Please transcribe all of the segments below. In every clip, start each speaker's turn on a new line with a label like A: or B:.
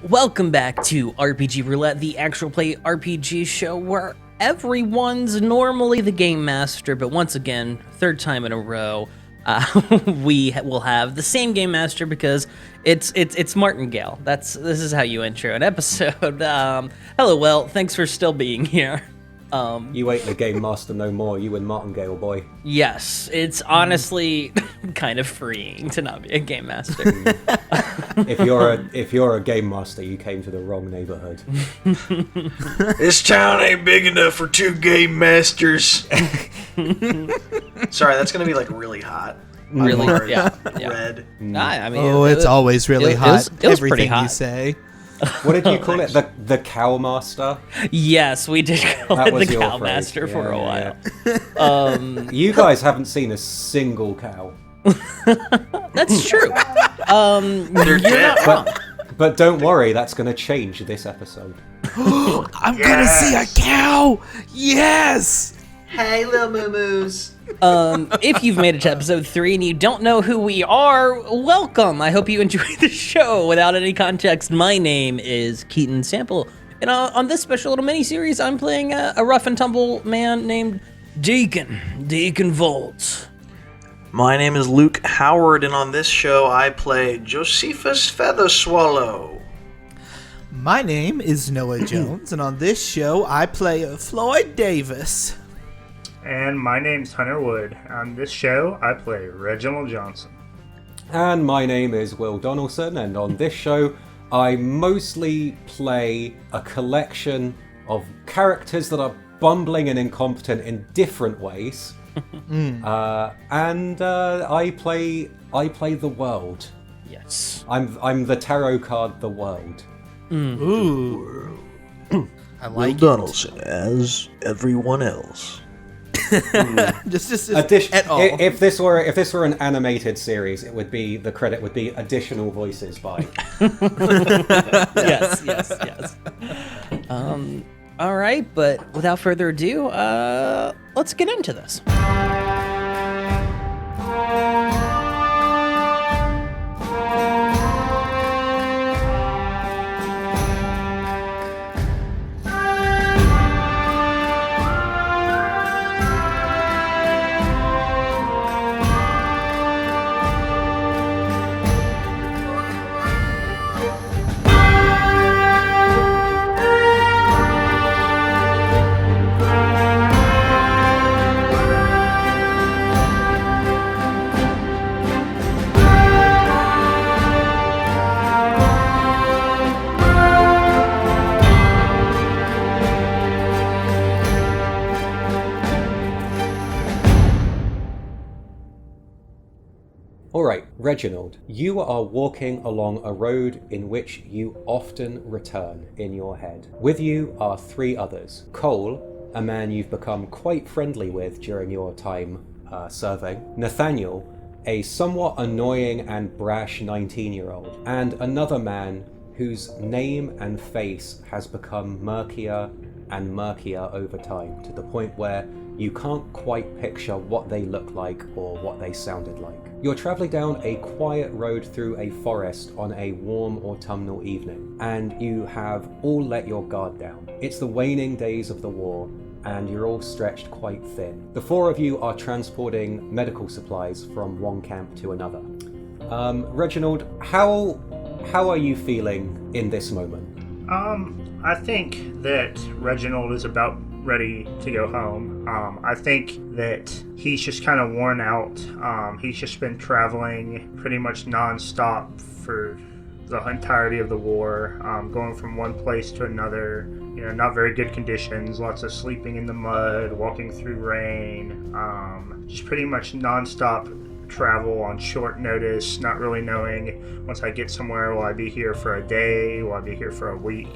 A: Welcome back to RPG Roulette, the actual play RPG show where everyone's normally the game master, but once again, third time in a row, we will have the same game master because it's Martingale. This is how you intro an episode. Hello, Will. Thanks for still being here.
B: You ain't the game master no more. You and Martingale, boy.
A: Yes, it's honestly kind of freeing to not be a game master.
B: If you're a game master, you came to the wrong neighborhood.
C: This town ain't big enough for two game masters. Sorry, that's gonna be like really hot.
A: Really? Yeah.
C: Red.
A: I mean,
D: it's always really hot.
A: It was pretty
D: Everything
A: hot.
D: you say.
B: What did you call it? The cow master?
A: Yes, we did call
B: That
A: it
B: was
A: the
B: your
A: cow
B: phrase.
A: master for a while.
B: Yeah. You guys haven't seen a single cow.
A: That's true.
C: They're dead.
B: But don't worry, that's going to change this episode.
D: I'm gonna see a cow! Yes!
C: Hey, little moo-moos.
A: If you've made it to episode 3 and you don't know who we are, welcome. I hope you enjoyed the show. Without any context, my name is Keaton Sample. And on this special little mini-series, I'm playing a rough and tumble man named Deacon Volts.
C: My name is Luke Howard, and on this show I play Josephus Featherswallow.
D: My name is Noah Jones, and on this show I play Floyd Davis.
E: And my name's Hunter Wood. On this show, I play Reginald Johnson.
B: And my name is Will Donaldson, and on this show, I mostly play a collection of characters that are bumbling and incompetent in different ways. And I play the world.
A: Yes.
B: I'm the tarot card, the world.
D: Ooh. I
C: Will
D: like
C: Donaldson as everyone else.
D: just
B: Addition,
D: at all.
B: if this were an animated series, the credit would be additional voices by.
A: Yes. All right, but without further ado, let's get into this.
B: Alright, Reginald, you are walking along a road in which you often return in your head. With you are 3 others. Cole, a man you've become quite friendly with during your time serving. Nathaniel, a somewhat annoying and brash 19-year-old. And another man whose name and face has become murkier and murkier over time, to the point where you can't quite picture what they look like or what they sounded like. You're travelling down a quiet road through a forest on a warm autumnal evening, and you have all let your guard down. It's the waning days of the war, and you're all stretched quite thin. The 4 of you are transporting medical supplies from one camp to another. Reginald, how are you feeling in this moment?
E: I think that Reginald is about ready to go home. I think that he's just kind of worn out. He's just been traveling pretty much non-stop for the entirety of the war, going from one place to another, not very good conditions, lots of sleeping in the mud, walking through rain, just pretty much non-stop travel on short notice, not really knowing once I get somewhere, will I be here for a day, will I be here for a week.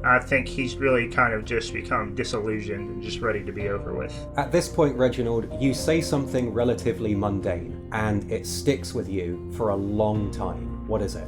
E: I think he's really kind of just become disillusioned and just ready to be over with.
B: At this point, Reginald, you say something relatively mundane, and it sticks with you for a long time. What is it?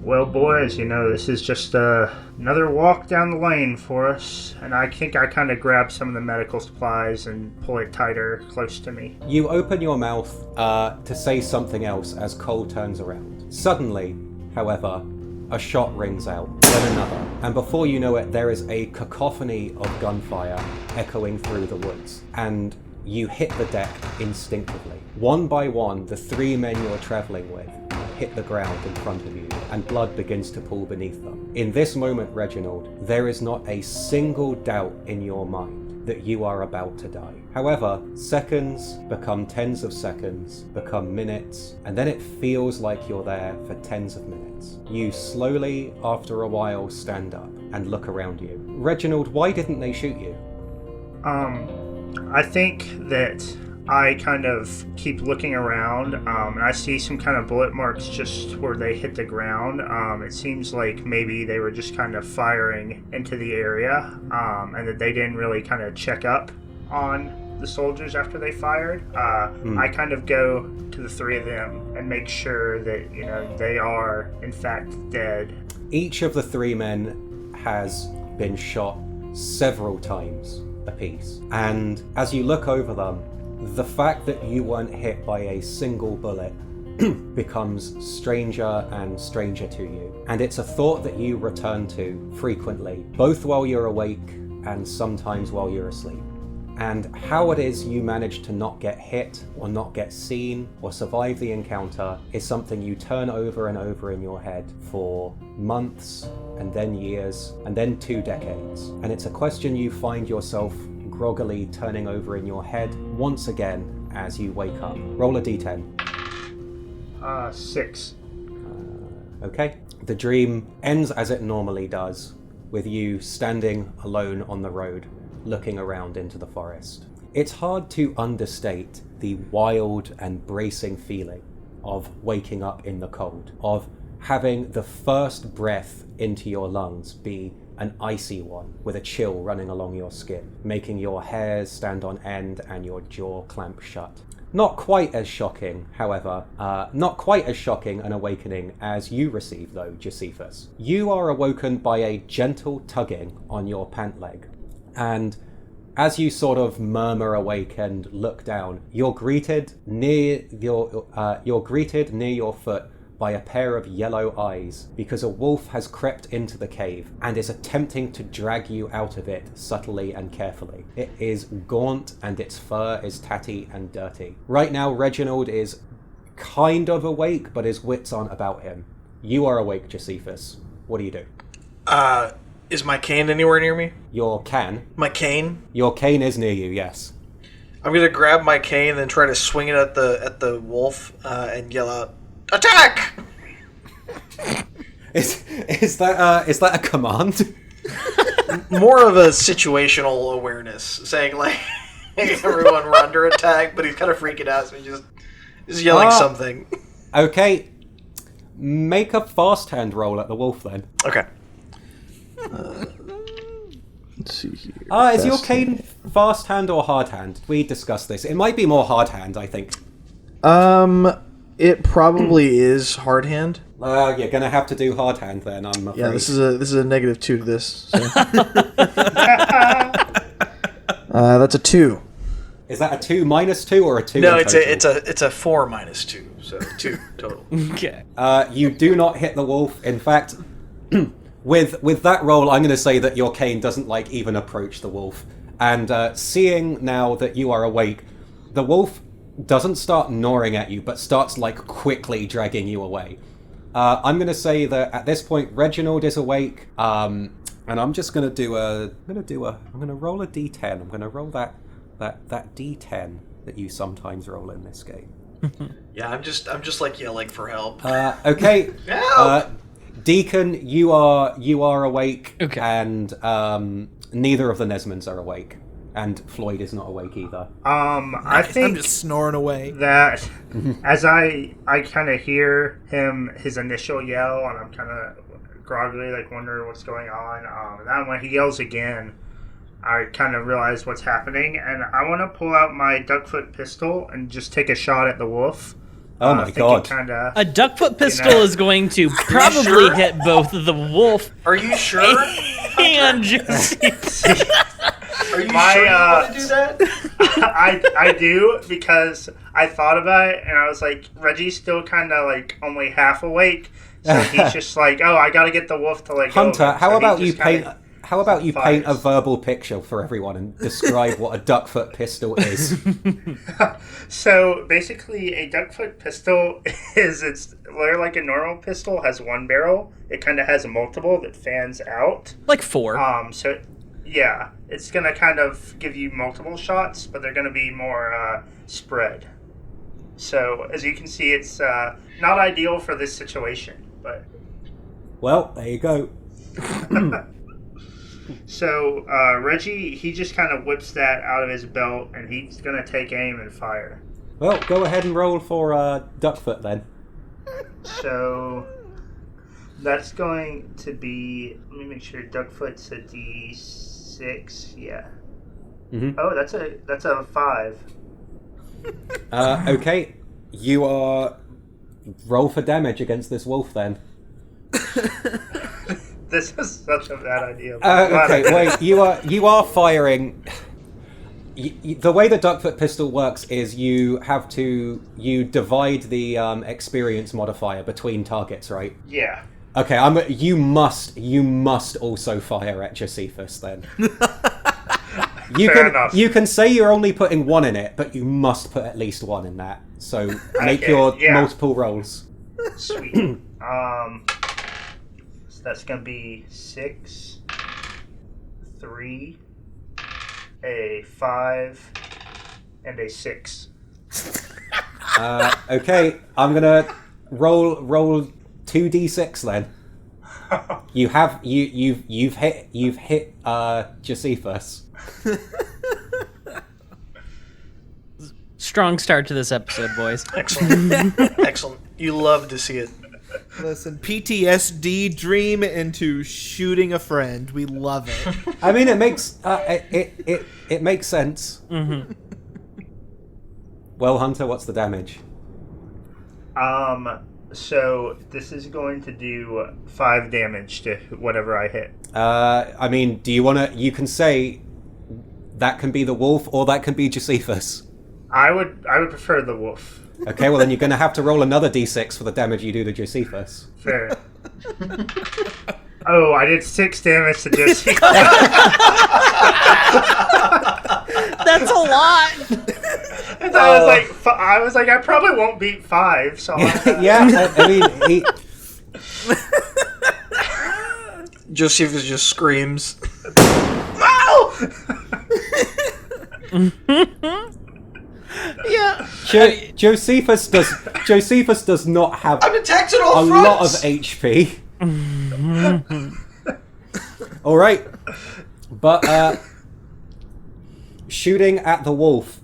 E: Well, boys, this is just another walk down the lane for us, and I think I kind of grab some of the medical supplies and pull it tighter close to me.
B: You open your mouth to say something else as Cole turns around. Suddenly, however, a shot rings out, then another, and before you know it, there is a cacophony of gunfire echoing through the woods, and you hit the deck instinctively. One by one, the 3 men you're traveling with hit the ground in front of you, and blood begins to pool beneath them. In this moment, Reginald, there is not a single doubt in your mind that you are about to die. However, seconds become tens of seconds, become minutes, and then it feels like you're there for tens of minutes. You slowly, after a while, stand up and look around you. Reginald, why didn't they shoot you?
E: I think that I kind of keep looking around, and I see some kind of bullet marks just where they hit the ground. It seems like maybe they were just kind of firing into the area, and that they didn't really kind of check up on the soldiers after they fired. I kind of go to the 3 of them and make sure that, you know, they are in fact dead.
B: Each of the 3 men has been shot several times apiece, and as you look over them, the fact that you weren't hit by a single bullet becomes stranger and stranger to you. And it's a thought that you return to frequently, both while you're awake and sometimes while you're asleep. And how it is you manage to not get hit or not get seen or survive the encounter is something you turn over and over in your head for months and then years and then 2 decades. And it's a question you find yourself groggily turning over in your head once again as you wake up. Roll a d10.
E: 6.
B: Okay. The dream ends as it normally does, with you standing alone on the road, looking around into the forest. It's hard to understate the wild and bracing feeling of waking up in the cold, of having the first breath into your lungs be an icy one with a chill running along your skin, making your hairs stand on end and your jaw clamp shut. Not quite as shocking, however, not quite as shocking an awakening as you receive though, Josephus. You are awoken by a gentle tugging on your pant leg, and as you sort of murmur awake and look down, you're greeted near your foot by a pair of yellow eyes, because a wolf has crept into the cave and is attempting to drag you out of it subtly and carefully. It is gaunt and its fur is tatty and dirty. Right now, Reginald is kind of awake, but his wits aren't about him. You are awake, Josephus. What do you do?
C: Is my cane anywhere near me?
B: Your can?
C: My cane?
B: Your cane is near you, yes.
C: I'm gonna grab my cane and then try to swing it at the wolf and yell out, "Attack!"
B: Is that a command?
C: More of a situational awareness, saying like, "Hey, everyone, we're under attack," but he's kind of freaking out, so he's yelling something.
B: Okay, make a fast hand roll at the wolf then.
C: Okay.
F: Let's see here.
B: Is your cane fast hand or hard hand? We discussed this. It might be more hard hand, I think.
C: It probably is hard hand.
B: You're gonna have to do hard hand then, I'm afraid.
C: Yeah, this is a -2 to this. So. That's a 2.
B: Is that a 2 minus 2 or a 2?
C: No,
B: in
C: it's
B: total?
C: a 4 minus 2, so 2 total.
A: Okay.
B: You do not hit the wolf. In fact, with that roll, I'm going to say that your cane doesn't even approach the wolf. And seeing now that you are awake, the wolf doesn't start gnawing at you, but starts quickly dragging you away. I'm going to say that at this point, Reginald is awake, and I'm just going to I'm going to roll a d10. I'm going to roll that d10 that you sometimes roll in this game.
C: Yeah, I'm just yelling for help.
B: Okay.
C: Help!
B: Deacon, you are awake,
A: Okay.
B: and neither of the Nesmonds are awake, and Floyd is not awake either.
E: I think
D: I'm just snoring away.
E: that as I kind of hear his initial yell, and I'm kind of groggily wondering what's going on. And then when he yells again, I kind of realize what's happening, and I want to pull out my duckfoot pistol and just take a shot at the wolf.
B: Oh my god.
A: A duckfoot pistol is going to probably
C: sure?
A: hit both the wolf
C: Are you sure?
A: and Josephus.
C: Are you sure you want to do that?
E: I do, because I thought about it and I was like, Reggie's still kind of only half awake, So he's just like, oh, I gotta get the wolf to like.
B: Hunter,
E: go.
B: how
E: So
B: about
E: he
B: you
E: just kinda
B: paint? How about you paint a
E: fires.
B: verbal picture for everyone and describe what a duckfoot pistol is?
E: So basically, a duckfoot pistol it's like a normal pistol has one barrel. It kind of has a multiple that fans out.
A: Like 4.
E: So yeah, it's gonna kind of give you multiple shots, but they're gonna be more spread. So as you can see, it's not ideal for this situation, but.
B: Well, there you go.
E: So Reggie, he just kind of whips that out of his belt, and he's gonna take aim and fire.
B: Well, go ahead and roll for duckfoot then.
E: So that's going to be. Let me make sure. Duckfoot's a D6. Yeah.
B: Mm-hmm.
E: Oh, that's a 5.
B: Okay, you are roll for damage against this wolf then.
E: This is such a bad idea.
B: Okay, wait. You are firing. The way the duckfoot pistol works is you divide the experience modifier between targets, right?
E: Yeah.
B: Okay, you must also fire at Josephus then.
E: Fair enough.
B: You can say you're only putting 1 in it, but you must put at least 1 in that. So make
E: Okay,
B: your
E: yeah.
B: multiple rolls.
E: Sweet. So that's gonna be 6, 3, a 5, and a 6.
B: Okay, I'm gonna roll 2d6 then. You've hit Josephus.
A: Strong start to this episode, boys.
C: Excellent. Excellent. You love to see it.
D: Listen, PTSD dream into shooting a friend. We love it.
B: I mean, it makes it makes sense.
A: Mm-hmm.
B: Well, Hunter, what's the damage?
E: So this is going to do 5 damage to whatever I hit.
B: I mean, do you want to? You can say that can be the wolf, or that can be Josephus.
E: I would prefer the wolf.
B: Okay, well then you're going to have to roll another d6 for the damage you do to Josephus.
E: Fair. Oh, I did 6 damage to Josephus.
A: That's a lot.
E: And I was like, I probably won't beat 5. So
B: Yeah, I mean,
C: Josephus just screams.
A: Yeah.
B: Josephus does not have
C: I'm attacked at
B: a
C: all
B: lot of
C: fronts.
B: HP. All right, but shooting at the wolf,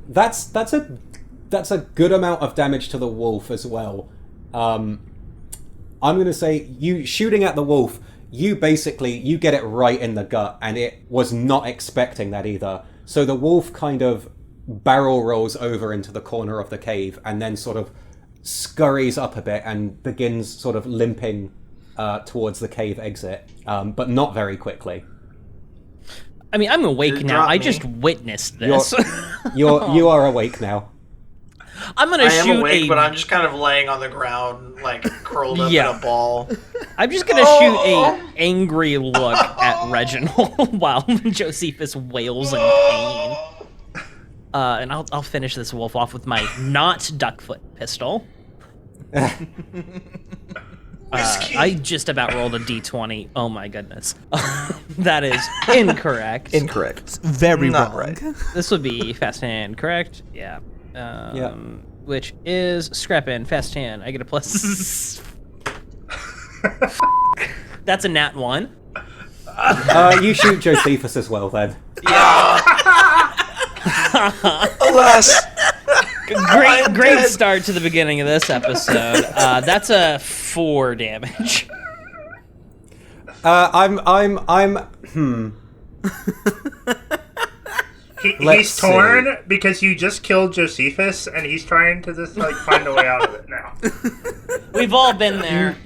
B: that's a good amount of damage to the wolf as well. I'm gonna say you shooting at the wolf, you get it right in the gut, and it was not expecting that either. So the wolf kind of barrel rolls over into the corner of the cave and then sort of scurries up a bit and begins sort of limping towards the cave exit, but not very quickly.
A: I mean, I'm awake
C: Just
A: now.
C: drop
A: I
C: me.
A: just witnessed this.
B: You are awake now.
A: I'm gonna
C: I am
A: shoot
C: awake,
A: a.
C: but I'm just kind of laying on the ground, like curled up
A: Yeah.
C: in a ball.
A: I'm just gonna shoot a angry look at Reginald while Josephus wails in pain. And I'll finish this wolf off with my not duckfoot pistol. I just about rolled a d20. Oh my goodness. That is incorrect.
C: Incorrect.
D: Very
C: Not
D: wrong.
C: right.
A: This would be fast hand, correct? Yeah.
B: Yeah.
A: Which is scrap in, fast hand. I get a plus. That's a nat 1.
B: You shoot Josephus as well then.
C: Alas.
A: Great start to the beginning of this episode. That's a 4 damage.
B: Let's
E: He's torn because you just killed Josephus, and he's trying to just like find a way out of it now.
A: We've all been there.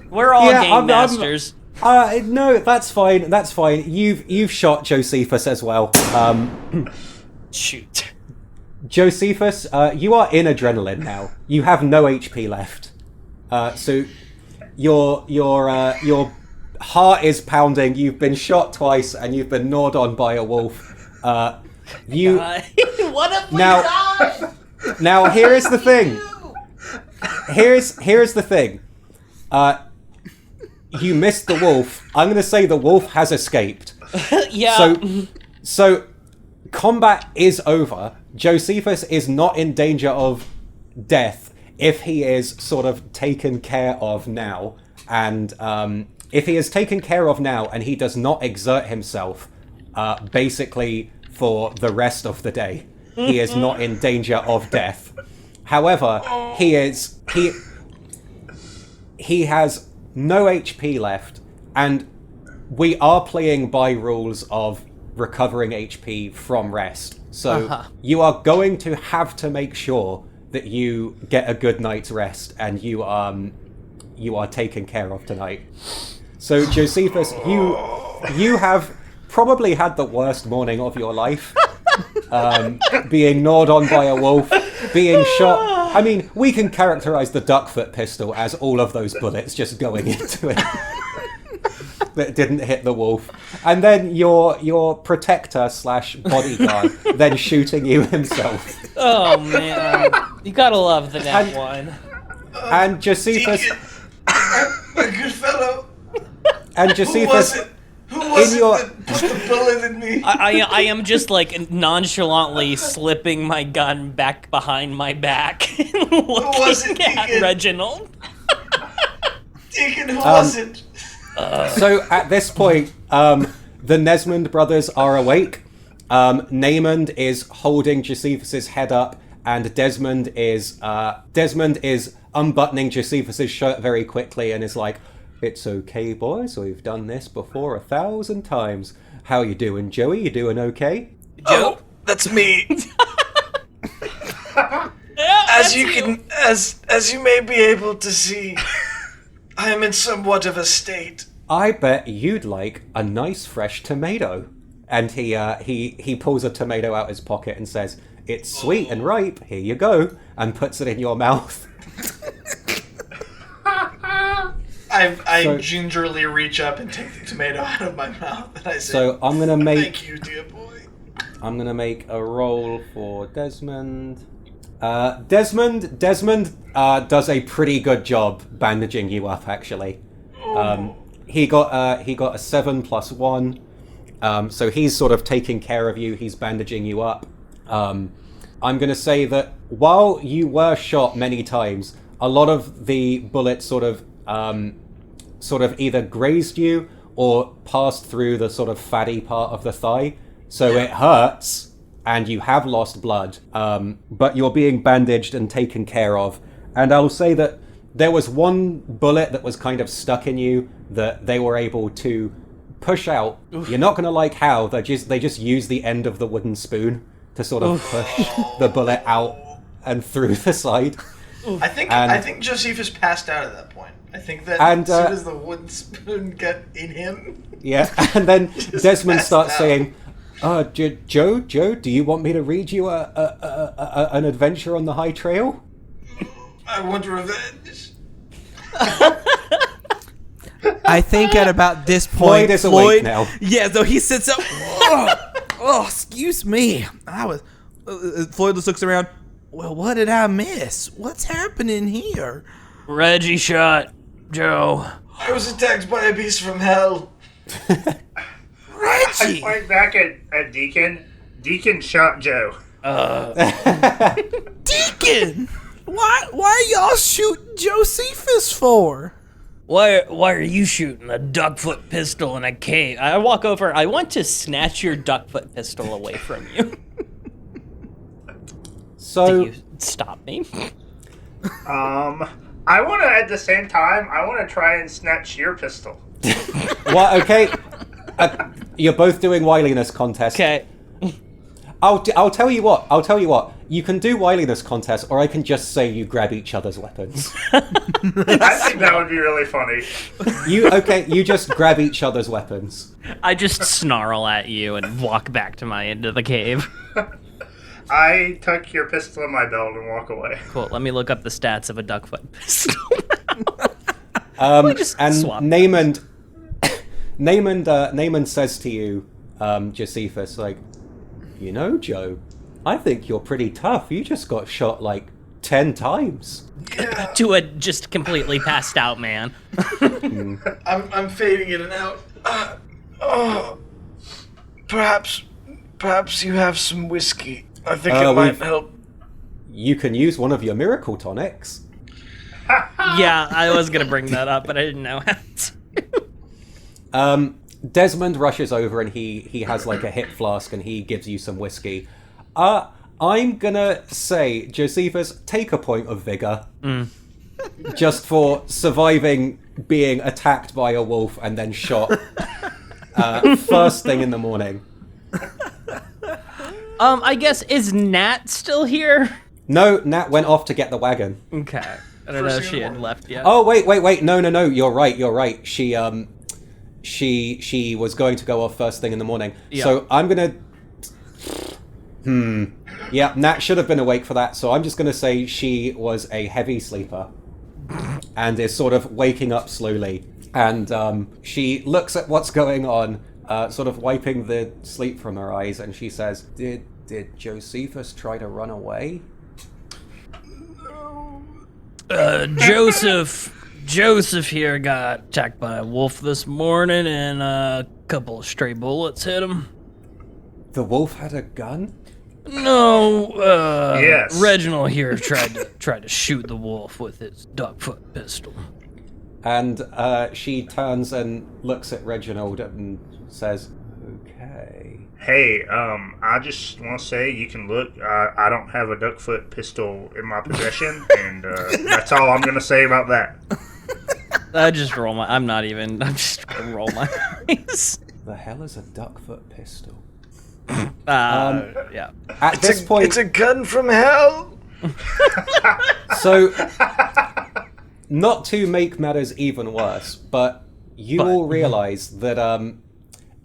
A: We're all game masters.
B: No, that's fine. That's fine. You've shot Josephus as well.
A: Shoot.
B: Josephus, you are in adrenaline now. You have no HP left. So your heart is pounding. You've been shot twice, and you've been gnawed on by a wolf. You
A: What have we
B: now,
A: done?
B: now here is the thing. Here's the thing. You missed the wolf. I'm going to say the wolf has escaped.
A: Yeah.
B: So combat is over. Josephus is not in danger of death if he is sort of taken care of now. And if he is taken care of now and he does not exert himself basically for the rest of the day, he is not in danger of death. However, he has no HP left, and we are playing by rules of recovering HP from rest. So you are going to have to make sure that you get a good night's rest and you are taken care of tonight. So Josephus, you have probably had the worst morning of your life. Being gnawed on by a wolf, being shot. I mean, we can characterize the duckfoot pistol as all of those bullets just going into it that didn't hit the wolf, and then your protector / bodyguard then shooting you himself.
A: Oh man, you gotta love the net one.
B: And Josephus,
C: My good fellow.
B: and Josephus,
C: Who was
B: in
C: it
B: your-
C: that put the bullet in me?
A: I am just like nonchalantly slipping my gun back behind my back and
C: was
A: looking
C: it,
A: at
C: Deacon?
A: Reginald.
C: Deacon, who was it?
B: So at this point, the Nesmond brothers are awake. Namond is holding Josephus's head up, and Desmond is unbuttoning Josephus's shirt very quickly and is like, "It's okay, boys. We've done this before 1,000 times. How you doing, Joey? You doing okay?"
C: Joe, that's me. As you may be able to see, I am in somewhat of a state.
B: I bet you'd like a nice fresh tomato. And he pulls a tomato out his pocket and says, "It's sweet and ripe. Here you go," and puts it in your mouth.
C: I gingerly reach up and take the tomato out of my mouth, and I say,
B: So I'm gonna make.
C: "Thank you, dear boy."
B: I'm gonna make a roll for Desmond. Desmond does a pretty good job bandaging you up. Actually, he got a 7 + 1, so he's sort of taking care of you. He's bandaging you up. I'm gonna say that while you were shot many times, a lot of the bullets sort of either grazed you or passed through the sort of fatty part of the thigh. So it hurts, and you have lost blood, but you're being bandaged and taken care of. And I'll say that there was one bullet that was kind of stuck in you that they were able to push out. Oof. You're not going to like how they just use the end of the wooden spoon to sort of push the bullet out and through the side.
C: I think Josephus passed out at that point. I think that as soon as the wooden spoon got in him...
B: Yeah, and then Desmond starts
C: out.
B: saying, Joe, do you want me to read you an adventure on the high trail?
C: I want revenge.
D: I think at about this
B: Floyd
D: point,
B: is awake now.
D: Yeah, though he sits up. Oh, excuse me. Floyd just looks around. Well, what did I miss? What's happening here?
A: Reggie shot Joe.
C: I was attacked by a beast from hell.
D: Reggie!
E: I point back at Deacon. Deacon shot Joe.
D: Deacon! Why are y'all shooting Josephus for?
A: Why are you shooting a duckfoot pistol in a cave? I walk over. I want to snatch your duckfoot pistol away from you.
B: So
A: Do you stop me?
E: I want to, at the same time, I want to try and snatch your pistol.
B: what? Okay, you're both doing wiliness contest.
A: Okay.
B: I'll tell you what. You can do wiliness contest, or I can just say you grab each other's weapons.
E: I think that would be really funny.
B: You just grab each other's weapons.
A: I just snarl at you and walk back to my end of the cave.
E: I tuck your pistol in my belt and walk away.
A: Cool. Let me look up the stats of a duckfoot pistol. just
B: And
A: swap
B: Naymond says to you, Josephus, like, you know, Joe, I think you're pretty tough. You just got shot like 10 times.
A: to a just completely passed out man.
C: I'm fading in and out. Perhaps you have some whiskey. I think it might help.
B: You can use one of your miracle tonics.
A: Yeah, I was gonna bring that up, but I didn't know how to.
B: Desmond rushes over and he has like a hip flask and he gives you some whiskey. I'm gonna say, Josephus, take a point of vigor. Just for surviving being attacked by a wolf and then shot first thing in the morning.
A: I guess, is Nat still here?
B: No, Nat went off to get the wagon.
A: Okay. I don't know if she had left yet.
B: Oh, wait. No. You're right. She was going to go off first thing in the morning.
A: Yeah.
B: So I'm gonna... Yeah, Nat should have been awake for that, so I'm just gonna say she was a heavy sleeper. And is sort of waking up slowly. And she looks at what's going on, sort of wiping the sleep from her eyes, and she says, Did Josephus try to run away?
A: Joseph here got attacked by a wolf this morning, and a couple of stray bullets hit him.
B: The wolf had a gun?
A: No,
E: Yes.
A: Reginald here tried to shoot the wolf with his duckfoot pistol.
B: And she turns and looks at Reginald and says, okay.
E: Hey, I just want to say you can look. I don't have a duckfoot pistol in my possession, and that's all I'm gonna say about that.
A: I'm just gonna roll my eyes.
B: The hell is a duckfoot pistol?
A: Yeah.
B: At this point,
C: It's a gun from hell.
B: so not to make matters even worse, but you all realize that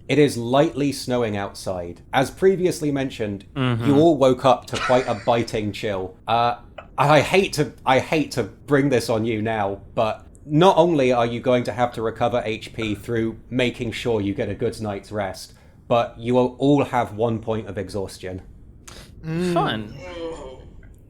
B: it is lightly snowing outside. As previously mentioned, you all woke up to quite a biting chill. I hate to bring this on you now, but not only are you going to have to recover HP through making sure you get a good night's rest, but you will all have 1 point of exhaustion.
A: Fun.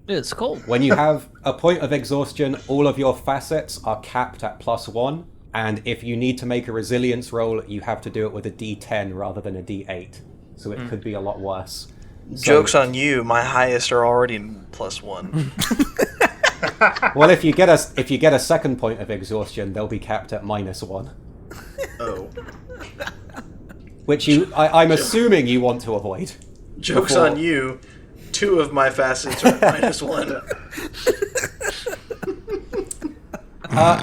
A: It's cold.
B: When you have a point of exhaustion, all of your facets are capped at +1, and if you need to make a resilience roll, you have to do it with a D10 rather than a D8. So it could be a lot worse.
C: Joke's on you. My highest are already +1.
B: Well, if you get a second point of exhaustion, they'll be capped at -1.
C: Oh.
B: Which I'm assuming you want to avoid.
C: Joke's on you. 2 of my facets are -1.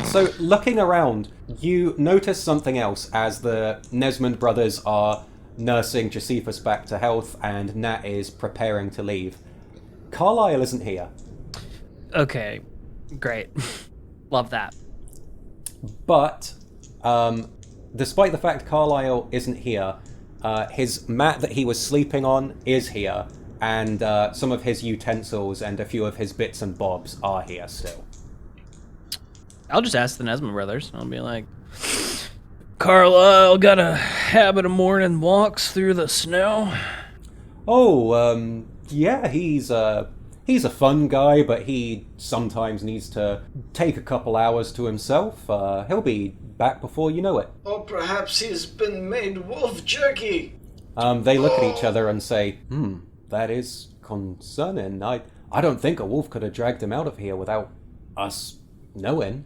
B: So looking around, you notice something else as the Nesmond brothers are nursing Josephus back to health and Nat is preparing to leave. Carlisle isn't here.
A: Okay, great. Love that.
B: But despite the fact Carlisle isn't here, his mat that he was sleeping on is here, and some of his utensils and a few of his bits and bobs are here still.
A: I'll just ask the Nesmond brothers. I'll be like, Carlisle got a habit of morning walks through the snow.
B: Oh, yeah, he's a fun guy, but he sometimes needs to take a couple hours to himself. He'll be back before you know it.
C: Or perhaps he's been made wolf jerky.
B: They look at each other and say, that is concerning. I don't think a wolf could have dragged him out of here without us knowing.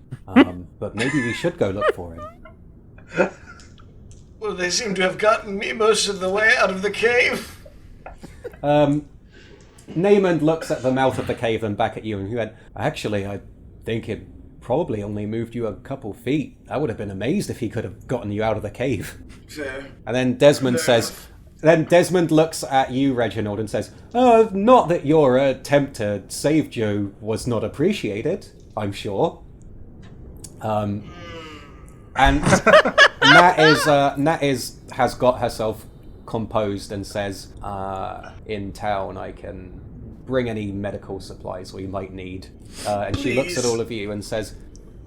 B: But maybe we should go look for him.
C: Well, they seem to have gotten me most of the way out of the cave.
B: Naymond looks at the mouth of the cave and back at you and he went, actually, I think it probably only moved you a couple feet. I would have been amazed if he could have gotten you out of the cave.
C: Fair.
B: And then Desmond looks at you, Reginald, and says, not that your attempt to save Joe was not appreciated, I'm sure. And Nat has got herself composed and says, in town I can bring any medical supplies we might need. And she looks at all of you and says,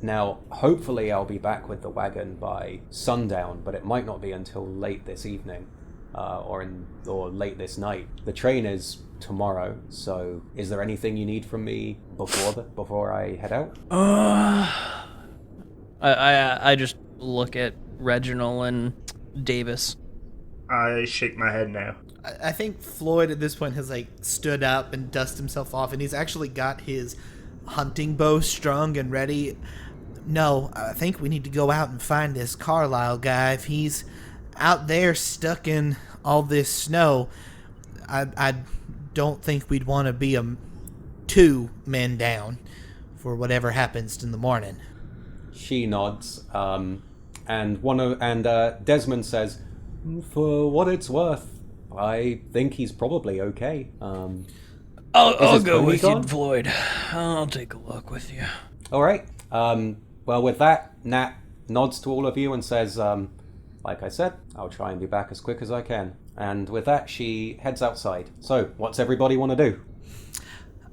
B: now, hopefully I'll be back with the wagon by sundown, but it might not be until late this evening, or late this night. The train is tomorrow, so is there anything you need from me before I head out?
A: I just look at Reginald and Davis.
E: I shake my head no.
D: I think Floyd at this point has like stood up and dusted himself off, and he's actually got his hunting bow strung and ready. No, I think we need to go out and find this Carlisle guy. If he's out there stuck in all this snow, I don't think we'd want to be 2 men down for whatever happens in the morning.
B: She nods, and Desmond says, for what it's worth, I think he's probably okay.
A: I'll go with you, Floyd. I'll take a look with you.
B: All right. Well, with that, Nat nods to all of you and says, like I said, I'll try and be back as quick as I can. And with that, she heads outside. So, what's everybody want to do?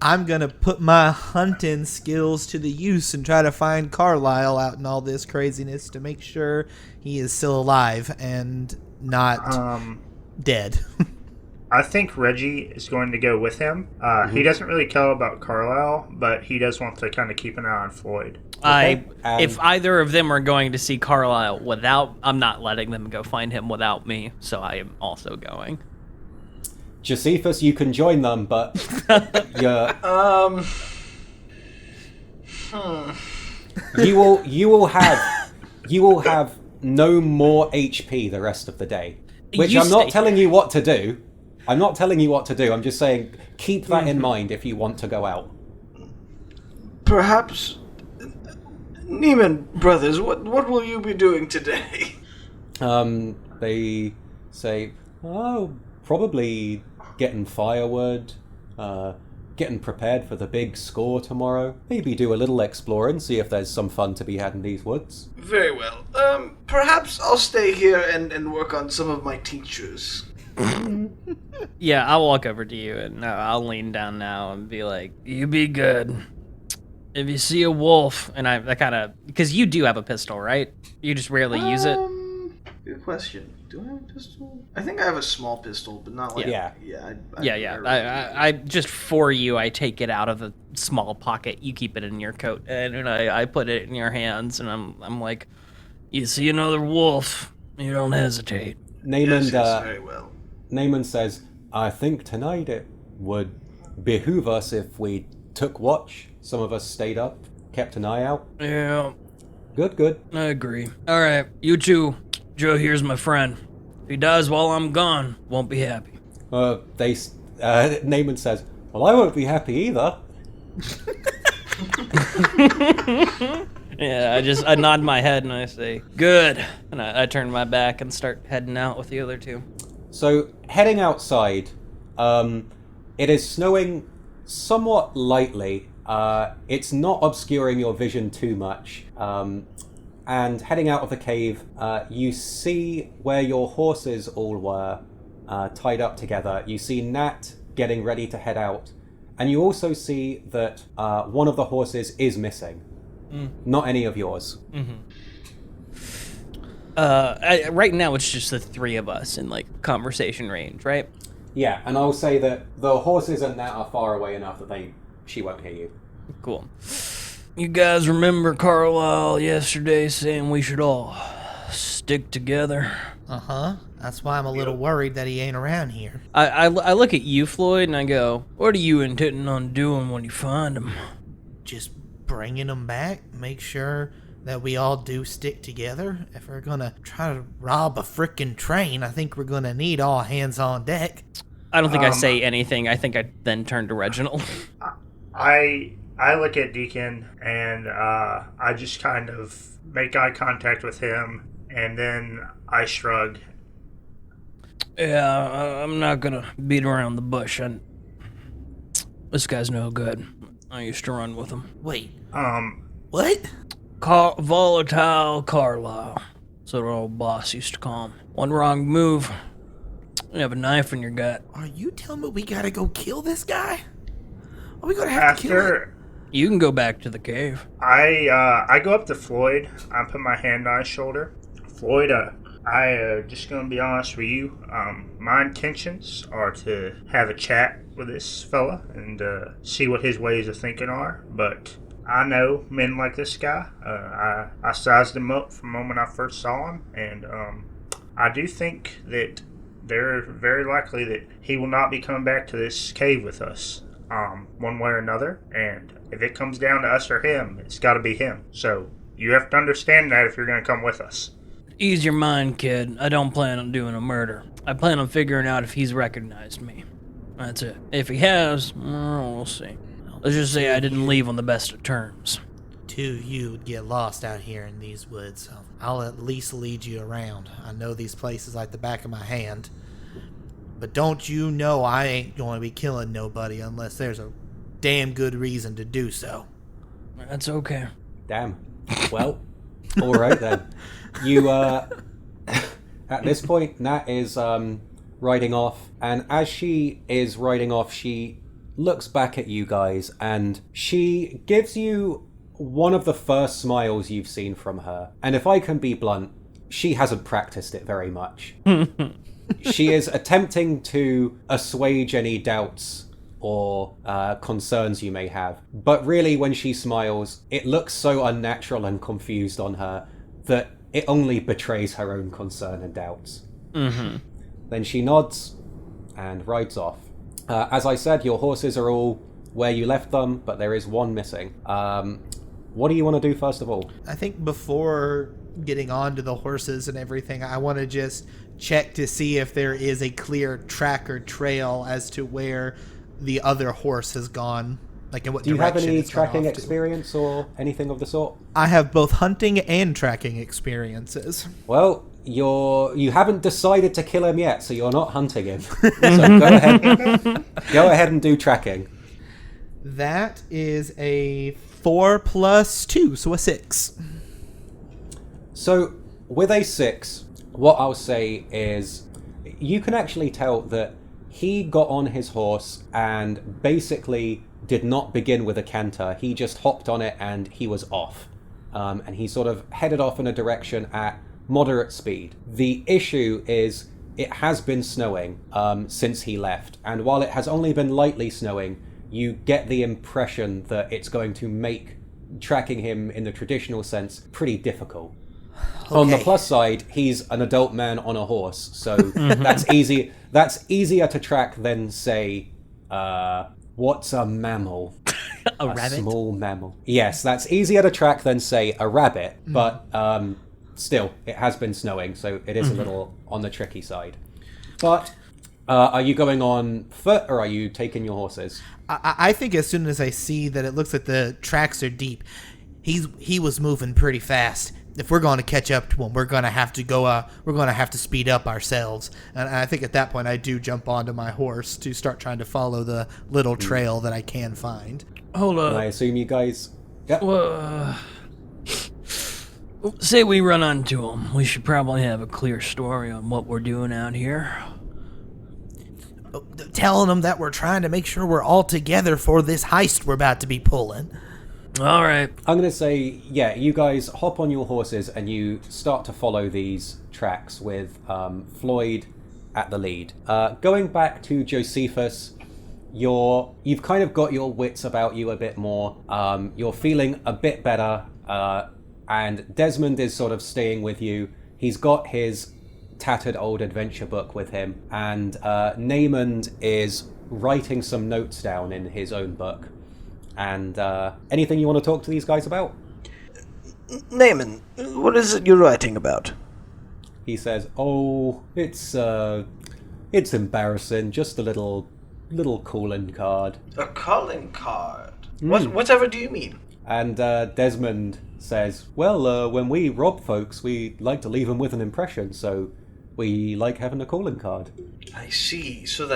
D: I'm going to put my hunting skills to the use and try to find Carlisle out in all this craziness to make sure he is still alive and not dead.
E: I think Reggie is going to go with him. He doesn't really care about Carlisle, but he does want to kind of keep an eye on Floyd.
A: If either of them are going to see Carlisle I'm not letting them go find him without me, so I am also going.
B: Josephus, you can join them, but you're... You will have no more HP the rest of the day. Which I'm not telling you what to do. I'm not telling you what to do. I'm just saying keep that in mind if you want to go out.
C: Perhaps, Neiman brothers, what will you be doing today?
B: They say, probably getting firewood, getting prepared for the big score tomorrow. Maybe do a little exploring, see if there's some fun to be had in these woods.
C: Very well. Perhaps I'll stay here and work on some of my teachers.
A: Yeah, I'll walk over to you and I'll lean down now and be like, you be good. If you see a wolf, and I kind of, because you do have a pistol, right? You just rarely use it.
C: Good question. Do I have a pistol? I think I have a small pistol, but not like...
B: Yeah.
A: I just for you, I take it out of the small pocket. You keep it in your coat, and I put it in your hands, and I'm like, you see another wolf, you don't hesitate.
B: Naaman,
C: yes, very well.
B: Naaman says, I think tonight it would behoove us if we took watch. Some of us stayed up, kept an eye out.
A: Yeah.
B: Good.
A: I agree. All right, you two. Joe here's my friend. If he dies while I'm gone, won't be happy.
B: Naaman says, well, I won't be happy either.
A: Yeah, I nod my head and I say, good. And I turn my back and start heading out with the other two.
B: So, heading outside, it is snowing somewhat lightly. It's not obscuring your vision too much. And heading out of the cave, you see where your horses all were tied up together. You see Nat getting ready to head out. And you also see that one of the horses is missing. Not any of yours.
A: Right now it's just the three of us in like conversation range, right?
B: Yeah, and I'll say that the horses and Nat are far away enough that she won't hear you.
A: Cool. You guys remember Carlisle yesterday saying we should all stick together?
D: Uh-huh. That's why I'm a little worried that he ain't around here.
A: I look at you, Floyd, and I go, what are you intending on doing when you find him?
D: Just bringing him back, make sure that we all do stick together. If we're gonna try to rob a frickin' train, I think we're gonna need all hands on deck.
A: I don't think I say anything. I think I then turn to Reginald.
E: I look at Deacon and I just kind of make eye contact with him, and then I shrug.
A: Yeah, I'm not gonna beat around the bush. This guy's no good. I used to run with him.
D: Wait. What?
A: Volatile Carlisle. That's what our old boss used to call him. One wrong move, you have a knife in your gut.
D: Are you telling me we gotta go kill this guy? Are we gonna have to kill it?
A: You can go back to the cave.
E: I go up to Floyd. I put my hand on his shoulder. Floyd, I just gonna be honest with you. My intentions are to have a chat with this fella and see what his ways of thinking are. But I know men like this guy. I sized him up from the moment I first saw him, and I do think that they're very likely that he will not be coming back to this cave with us, one way or another. And if it comes down to us or him, it's got to be him. So you have to understand that if you're going to come with us.
A: Ease your mind, kid. I don't plan on doing a murder. I plan on figuring out if he's recognized me. That's it. If he has, we'll see. Let's just say I didn't leave on the best of terms.
D: Two of you would get lost out here in these woods, so I'll at least lead you around. I know these places like the back of my hand. But don't you know I ain't going to be killing nobody unless there's a damn good reason to do so.
A: That's okay.
B: Damn. Well, all right then. You, at this point, Nat is riding off, and as she is riding off, she looks back at you guys, and she gives you one of the first smiles you've seen from her. And if I can be blunt, she hasn't practiced it very much. She is attempting to assuage any doubts or concerns you may have. But really, when she smiles, it looks so unnatural and confused on her that it only betrays her own concern and doubts.
A: Mm-hmm.
B: Then she nods and rides off. As I said, your horses are all where you left them, but there is one missing. What do you want to do first of all?
D: I think before getting on to the horses and everything, I want to just check to see if there is a clear track or trail as to where the other horse has gone. Like in what direction.
B: Do you have any
D: it's gone
B: tracking
D: off to.
B: experience or anything of the sort?
D: I have both hunting and tracking experiences.
B: Well, you haven't decided to kill him yet, so you're not hunting him. So go ahead and do tracking.
D: That is a 4 + 2, so a 6.
B: So with a 6, what I'll say is you can actually tell that he got on his horse and basically did not begin with a canter. He just hopped on it and he was off. And he sort of headed off in a direction at moderate speed. The issue is it has been snowing since he left. And while it has only been lightly snowing, you get the impression that it's going to make tracking him in the traditional sense pretty difficult. Okay. On the plus side, he's an adult man on a horse, so that's easy. That's easier to track than, say, what's a mammal?
A: A rabbit?
B: Small mammal. Yes, that's easier to track than, say, a rabbit, but still, it has been snowing, so it is a little on the tricky side. But are you going on foot, or are you taking your horses?
D: I think as soon as I see that it looks like the tracks are deep, he was moving pretty fast. If we're going to catch up to him, we're going to have to go. We're going to have to speed up ourselves. And I think at that point, I do jump onto my horse to start trying to follow the little trail that I can find.
A: Hold up.
B: And I assume you guys. Yep.
A: Say we run onto him. We should probably have a clear story on what we're doing out here.
D: Telling them that we're trying to make sure we're all together for this heist we're about to be pulling.
A: All right.
B: I'm going to say, yeah, you guys hop on your horses and you start to follow these tracks with Floyd at the lead. Going back to Josephus, you've kind of got your wits about you a bit more. You're feeling a bit better, and Desmond is sort of staying with you. He's got his tattered old adventure book with him, and Naymond is writing some notes down in his own book. And anything you want to talk to these guys about?
C: Naaman, what is it you're writing about?
B: He says, "Oh, it's embarrassing. Just a little calling card."
C: A calling card? Whatever do you mean?
B: And Desmond says, "Well, when we rob folks, we like to leave them with an impression, so we like having a calling card."
C: I see. So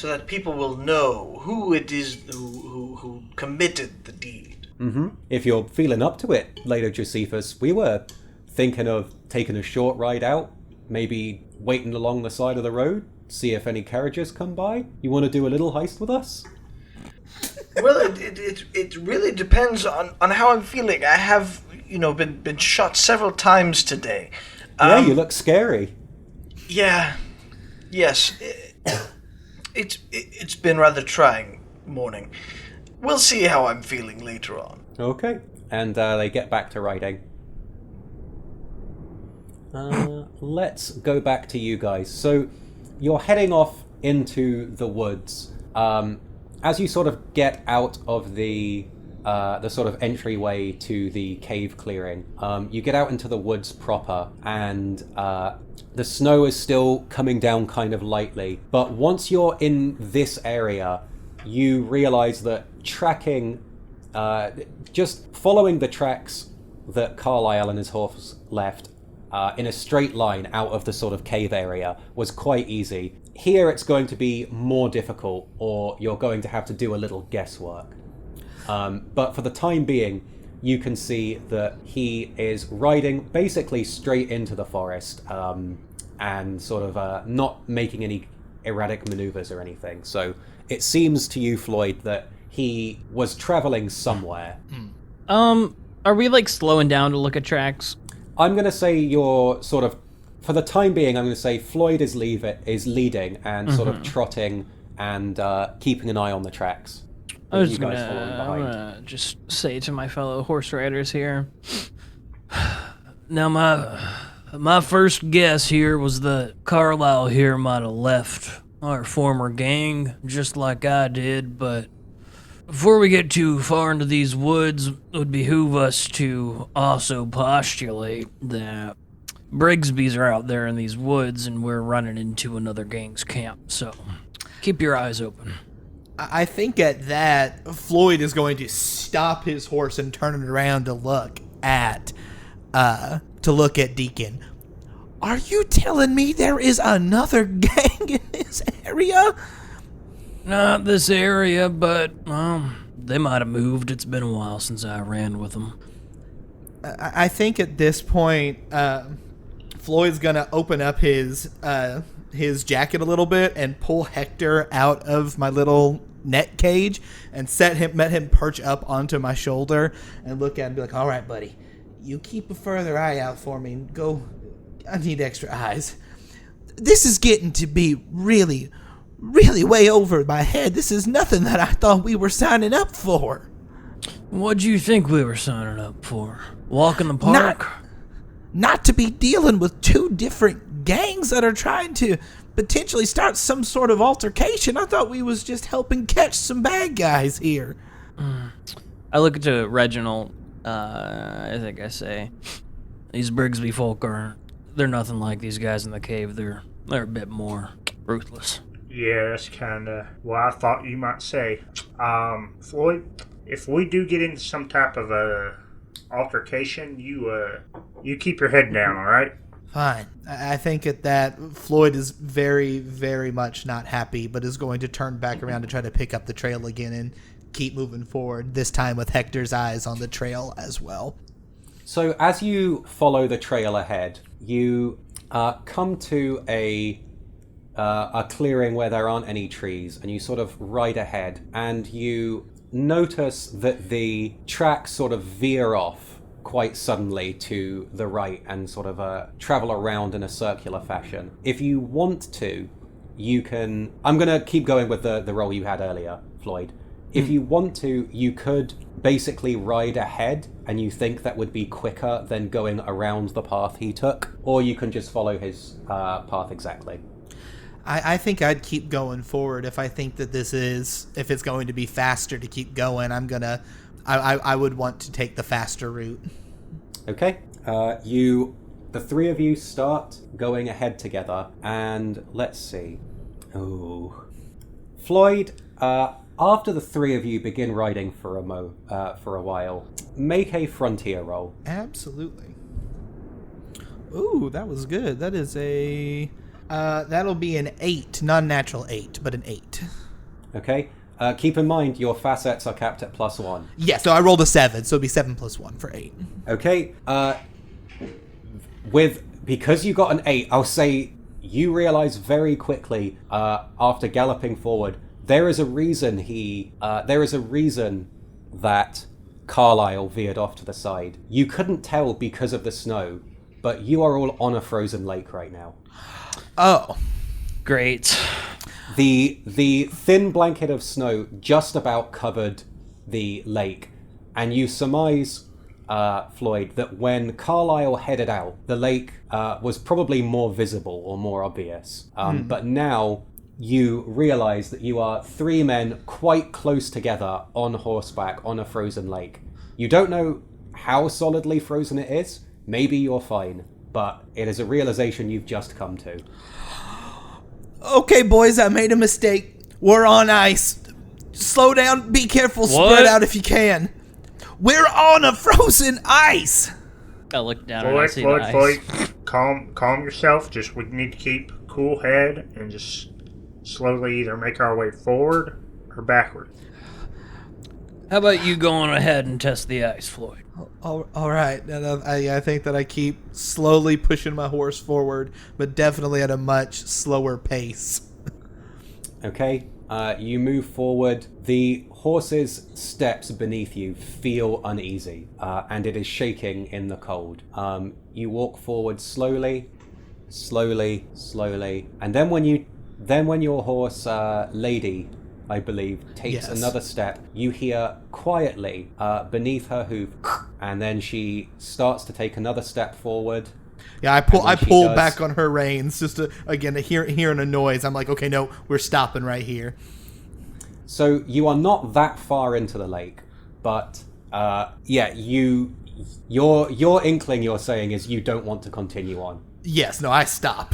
C: that people will know who it is who committed the deed.
B: Mm-hmm. If you're feeling up to it, later Josephus, we were thinking of taking a short ride out, maybe waiting along the side of the road, see if any carriages come by. You want to do a little heist with us?
C: Well, it really depends on how I'm feeling. I have, been shot several times today.
B: Yeah, you look scary.
C: Yeah. Yes. It's been rather trying morning. We'll see how I'm feeling later on.
B: Okay. And they get back to writing. Let's go back to you guys. So you're heading off into the woods. As you sort of get out of the sort of entryway to the cave clearing, you get out into the woods proper, and the snow is still coming down kind of lightly. But once you're in this area, you realize that tracking, just following the tracks that Carlisle and his horse left in a straight line out of the sort of cave area was quite easy. Here it's going to be more difficult, or you're going to have to do a little guesswork. But for the time being, you can see that he is riding basically straight into the forest, and sort of not making any erratic maneuvers or anything. So it seems to you, Floyd, that he was traveling somewhere.
A: Are we like slowing down to look at tracks?
B: I'm going to say you're sort of, for the time being, I'm going to say Floyd is leading and sort of trotting and keeping an eye on the tracks.
A: I was gonna just say to my fellow horse riders here. Now, my first guess here was that Carlisle here might have left our former gang, just like I did, but before we get too far into these woods, it would behoove us to also postulate that Brigsby's are out there in these woods and we're running into another gang's camp, so keep your eyes open.
D: I think at that, Floyd is going to stop his horse and turn it around to look at Deacon. Are you telling me there is another gang in this area?
A: Not this area, but they might have moved. It's been a while since I ran with them.
D: I think at this point, Floyd's gonna open up his jacket a little bit and pull Hector out of my little net cage and let him perch up onto my shoulder and look at him and be like, all right, buddy, you keep a further eye out for me. Go, I need extra eyes. This is getting to be really, really way over my head. This is nothing that I thought we were signing up for.
A: What'd you think we were signing up for? Walk in the park?
D: Not to be dealing with two different gangs that are trying to potentially start some sort of altercation. I thought we was just helping catch some bad guys here.
A: I look to Reginald. I think I say, these Brigsby folk they're nothing like these guys in the cave. They're a bit more ruthless.
E: Yeah, that's kind of what I thought you might say. Floyd, if we do get into some type of a altercation, you keep your head down, all right?
D: Fine. I think at that, Floyd is very, very much not happy, but is going to turn back around to try to pick up the trail again and keep moving forward, this time with Hector's eyes on the trail as well.
B: So as you follow the trail ahead, you come to a clearing where there aren't any trees, and you sort of ride ahead, and you notice that the tracks sort of veer off quite suddenly to the right and sort of travel around in a circular fashion. If you want to, you can... I'm going to keep going with the role you had earlier, Floyd. If you want to, you could basically ride ahead, and you think that would be quicker than going around the path he took, or you can just follow his path exactly.
D: I think I'd keep going forward if I think that if it's going to be faster to keep going, I would want to take the faster route. Okay.
B: The three of you start going ahead together, and let's see. Floyd, after the three of you begin riding for a while, make a frontier roll.
D: Absolutely. Ooh, that was good. That is that'll be an 8, non-natural 8, but an 8.
B: Okay. Keep in mind, your facets are capped at +1.
D: Yeah, so I rolled a 7, so it'll be 7 + 1 for 8.
B: Okay. Because you got an 8, I'll say you realize very quickly, after galloping forward, there is a reason that Carlisle veered off to the side. You couldn't tell because of the snow, but you are all on a frozen lake right now.
D: Oh.
A: Great.
B: The thin blanket of snow just about covered the lake, and you surmise, Floyd, that when Carlisle headed out, the lake was probably more visible or more obvious. But now you realize that you are 3 men quite close together on horseback on a frozen lake. You don't know how solidly frozen it is. Maybe you're fine, but it is a realization you've just come to.
D: Okay, boys, I made a mistake. We're on ice. Slow down, be careful,
A: What?
D: spread out if you can. We're on a frozen ice!
A: I look down and I see the ice.
E: Floyd, calm yourself. Just we need to keep a cool head and just slowly either make our way forward or backward.
A: How about you go on ahead and test the ice, Floyd?
D: All right. And I think that I keep slowly pushing my horse forward, but definitely at a much slower pace.
B: Okay, you move forward. The horse's steps beneath you feel uneasy, and it is shaking in the cold. You walk forward slowly, and then when your horse, Lady, I believe, takes another step, you hear quietly beneath her hoof, and then she starts to take another step forward.
D: Yeah, I pull back on her reins just to hearing a noise. I'm like, okay, no, we're stopping right here.
B: So you are not that far into the lake, but your inkling, you're saying, is you don't want to continue on.
D: Yes, no, I stop.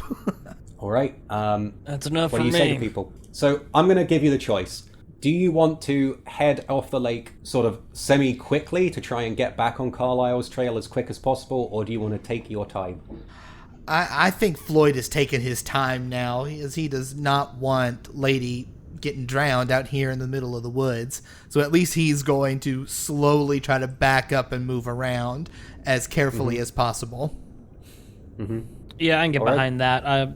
B: All right.
A: That's enough
B: what
A: for
B: do you
A: me.
B: say to people? So I'm going to give you the choice. Do you want to head off the lake sort of semi-quickly to try and get back on Carlisle's trail as quick as possible, or do you want to take your time?
D: I think Floyd has taken his time now, as he does not want Lady getting drowned out here in the middle of the woods. So at least he's going to slowly try to back up and move around as carefully as possible.
B: Mm-hmm.
A: Yeah, I can get behind that.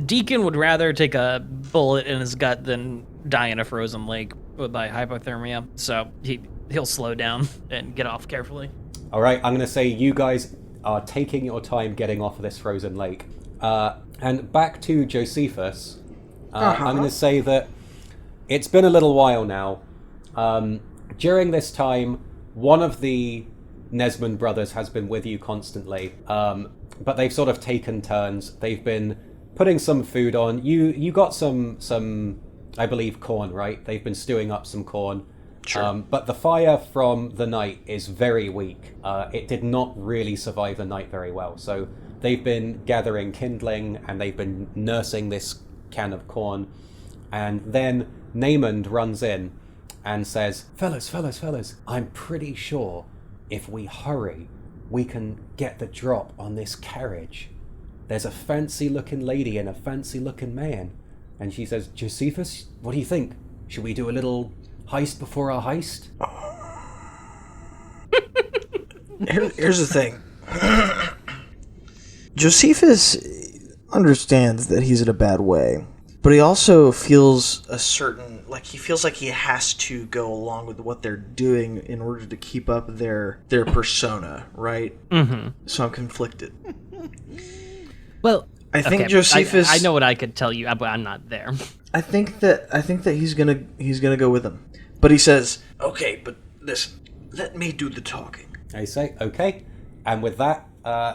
A: Deacon would rather take a bullet in his gut than die in a frozen lake by hypothermia. So he'll slow down and get off carefully.
B: All right, I'm going to say you guys are taking your time getting off of this frozen lake. And back to Josephus, I'm going to say that it's been a little while now. During this time, one of the Nesmond brothers has been with you constantly. But they've sort of taken turns. They've been putting some food on. You got some, I believe, corn, right? They've been stewing up some corn.
C: Sure.
B: But the fire from the night is very weak. It did not really survive the night very well. So they've been gathering kindling and they've been nursing this can of corn. And then Namond runs in and says, Fellas, I'm pretty sure if we hurry, we can get the drop on this carriage. There's a fancy-looking lady and a fancy-looking man. And she says, Josephus, what do you think? Should we do a little heist before our heist?
C: Here's the thing. Josephus understands that he's in a bad way, but he also feels he feels like he has to go along with what they're doing in order to keep up their persona, right?
A: Mm-hmm.
C: So I'm conflicted.
A: Well,
C: I think
A: okay,
C: Josephus.
A: I know what I could tell you, but I'm not there.
C: I think that he's gonna go with him, but he says, "Okay, but listen, let me do the talking."
B: I say, okay. And with that,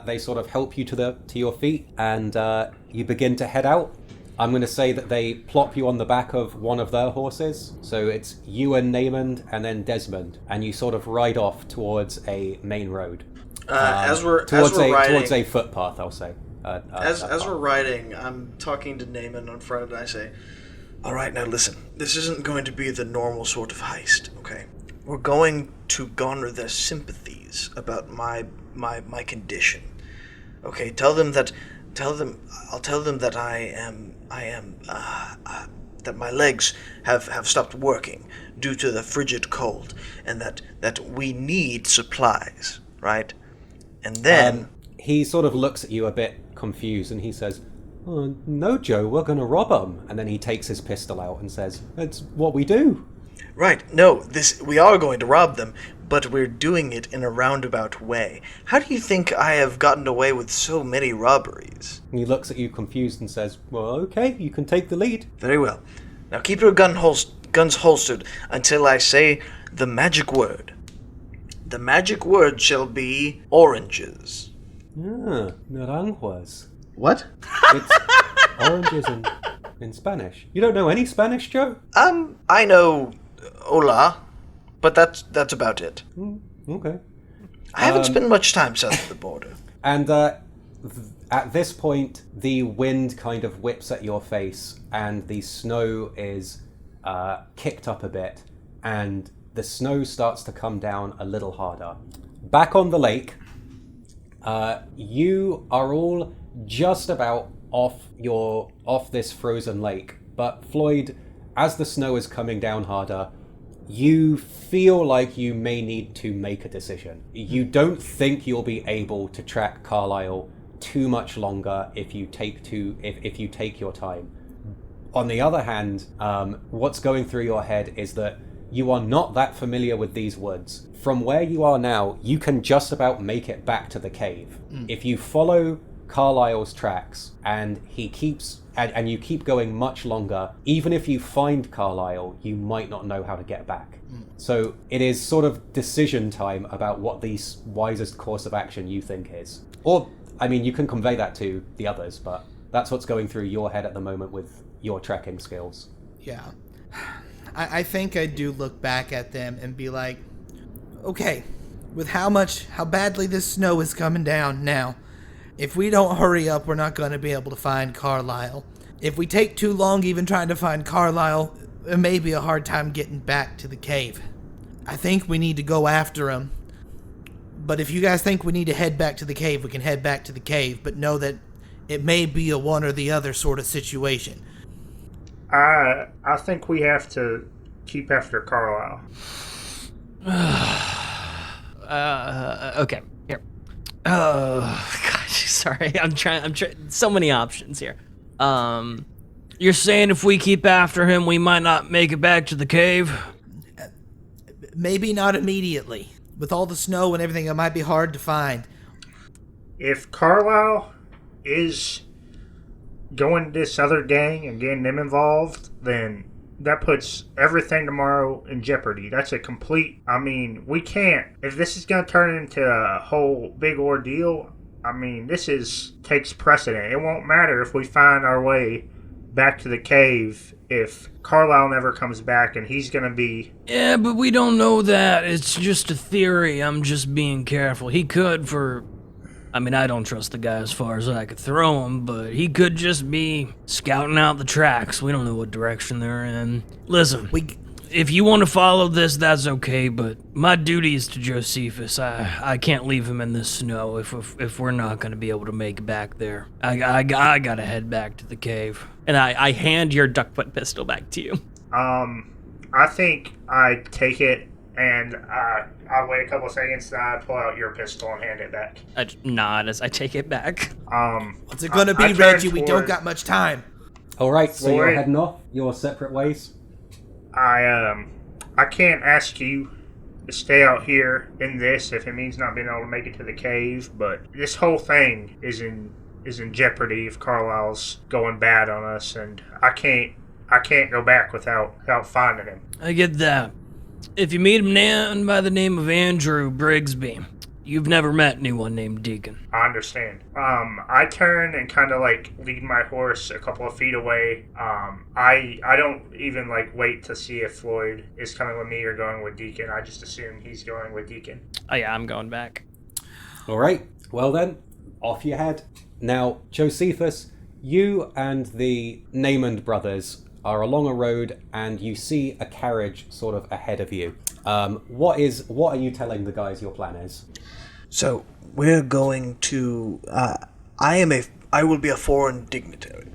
B: they sort of help you to your feet, and you begin to head out. I'm going to say that they plop you on the back of one of their horses. So it's you and Namond and then Desmond. And you sort of ride off towards a main road.
C: As we're riding,
B: towards a footpath, I'll say.
C: As we're riding, I'm talking to Namond in front, and I say, "All right, now listen. This isn't going to be the normal sort of heist, okay? We're going to garner their sympathies about my condition. Okay, I'll tell them that that my legs have stopped working due to the frigid cold, and that we need supplies, right? And then
B: he sort of looks at you a bit confused, and he says, Oh, no, Joe, we're going to rob them. And then he takes his pistol out and says, "That's what we do."
C: Right, no, we are going to rob them, but we're doing it in a roundabout way. How do you think I have gotten away with so many robberies?
B: And he looks at you confused and says, "Well, okay, you can take the lead."
C: Very well. Now keep your guns holstered until I say the magic word. The magic word shall be oranges.
B: Ah, naranjas.
C: What?
B: It's oranges in Spanish. You don't know any Spanish, Joe?
C: I know hola, but that's about it.
B: Okay.
C: I haven't spent much time south of the border.
B: And at this point, the wind kind of whips at your face, and the snow is kicked up a bit, and the snow starts to come down a little harder. Back on the lake, you are all just about off this frozen lake. But Floyd, as the snow is coming down harder, you feel like you may need to make a decision. You don't think you'll be able to track Carlisle too much longer if you take your time. On the other hand, what's going through your head is that you are not that familiar with these woods. From where you are now, you can just about make it back to the cave. If you follow Carlisle's tracks and you keep going much longer, even if you find Carlisle, you might not know how to get back. So it is sort of decision time about what the wisest course of action you think is. Or, I mean, you can convey that to the others, but that's what's going through your head at the moment with your trekking skills.
D: Yeah. I think I do look back at them and be like, okay, with how badly this snow is coming down now, if we don't hurry up, we're not going to be able to find Carlisle. If we take too long even trying to find Carlisle, it may be a hard time getting back to the cave. I think we need to go after him. But if you guys think we need to head back to the cave, we can head back to the cave, but know that it may be a one or the other sort of situation.
E: I think we have to keep after Carlisle.
A: Okay, here. Oh, gosh, sorry. I'm trying. So many options here. You're saying if we keep after him, we might not make it back to the cave?
D: Maybe not immediately. With all the snow and everything, it might be hard to find.
E: If Carlisle is going to this other gang and getting them involved, then that puts everything tomorrow in jeopardy. That's a complete... I mean, we can't... If this is going to turn into a whole big ordeal, I mean, takes precedent. It won't matter if we find our way back to the cave if Carlisle never comes back and he's going to be...
A: Yeah, but we don't know that. It's just a theory. I'm just being careful. He could I mean, I don't trust the guy as far as I could throw him, but he could just be scouting out the tracks. We don't know what direction they're in. Listen, if you want to follow this, that's okay, but my duty is to Josephus. I can't leave him in the snow if we're not going to be able to make it back there. I got to head back to the cave. And I hand your duckfoot pistol back to you.
E: I think I take it and I wait a couple seconds, and I pull out your pistol and hand it back.
A: I nod as I take it back.
D: What's it gonna be, Reggie? We don't got much time.
B: All right, so you're heading off your separate ways.
E: I can't ask you to stay out here in this if it means not being able to make it to the cave, but this whole thing is in jeopardy if Carlisle's going bad on us, and I can't go back without finding him.
A: I get that. If you meet a man by the name of Andrew Brigsby, you've never met anyone named Deacon.
E: I understand. I turn and kind of lead my horse a couple of feet away. I don't even wait to see if Floyd is coming with me or going with Deacon. I just assume he's going with Deacon.
A: Oh yeah, I'm going back.
B: All right. Well then, off you head. Now, Josephus, you and the Namond brothers are along a road, and you see a carriage sort of ahead of you. What are you telling the guys your plan is?
C: So we're going to. I will be a foreign dignitary.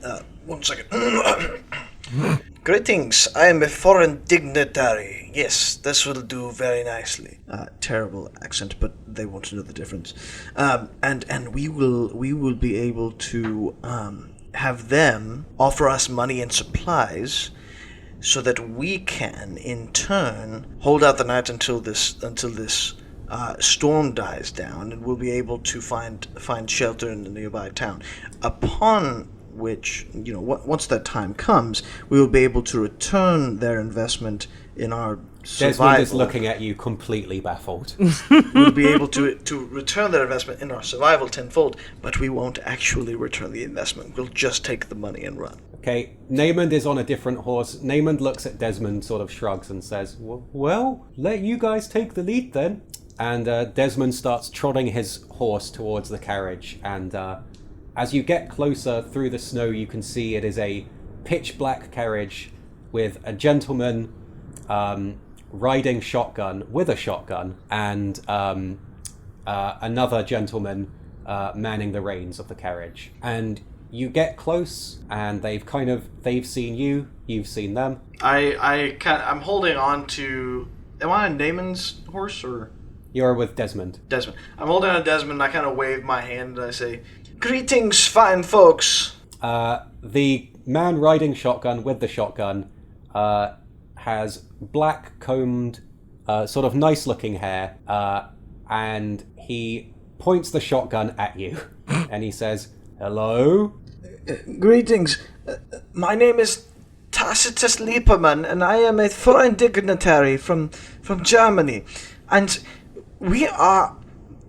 C: One second. Greetings. I am a foreign dignitary. Yes, this will do very nicely. Terrible accent, but they won't know the difference. And we will be able to have them offer us money and supplies so that we can, in turn, hold out the night until this storm dies down, and we'll be able to find shelter in the nearby town. Upon which, once that time comes, we will be able to return their investment in our survival.
B: Desmond is looking at you completely baffled.
C: We'll be able to return their investment in our survival tenfold, but we won't actually return the investment. We'll just take the money and run.
B: Okay, Naymond is on a different horse. Naymond looks at Desmond, sort of shrugs and says, well, let you guys take the lead then. And Desmond starts trotting his horse towards the carriage, and as you get closer through the snow, you can see it is a pitch black carriage with a gentleman riding shotgun with a shotgun, and another gentleman manning the reins of the carriage. And you get close, and they've seen you, you've seen them.
C: I'm holding on to. Am I on Damon's horse or?
B: You're with Desmond.
C: Desmond. I'm holding on to Desmond, and I kind of wave my hand and I say, "Greetings, fine folks."
B: The man riding shotgun with the shotgun has black combed, sort of nice looking hair, and he points the shotgun at you, and he says, "Hello?"
C: Greetings. My name is Tacitus Lieberman, and I am a foreign dignitary from Germany, and we are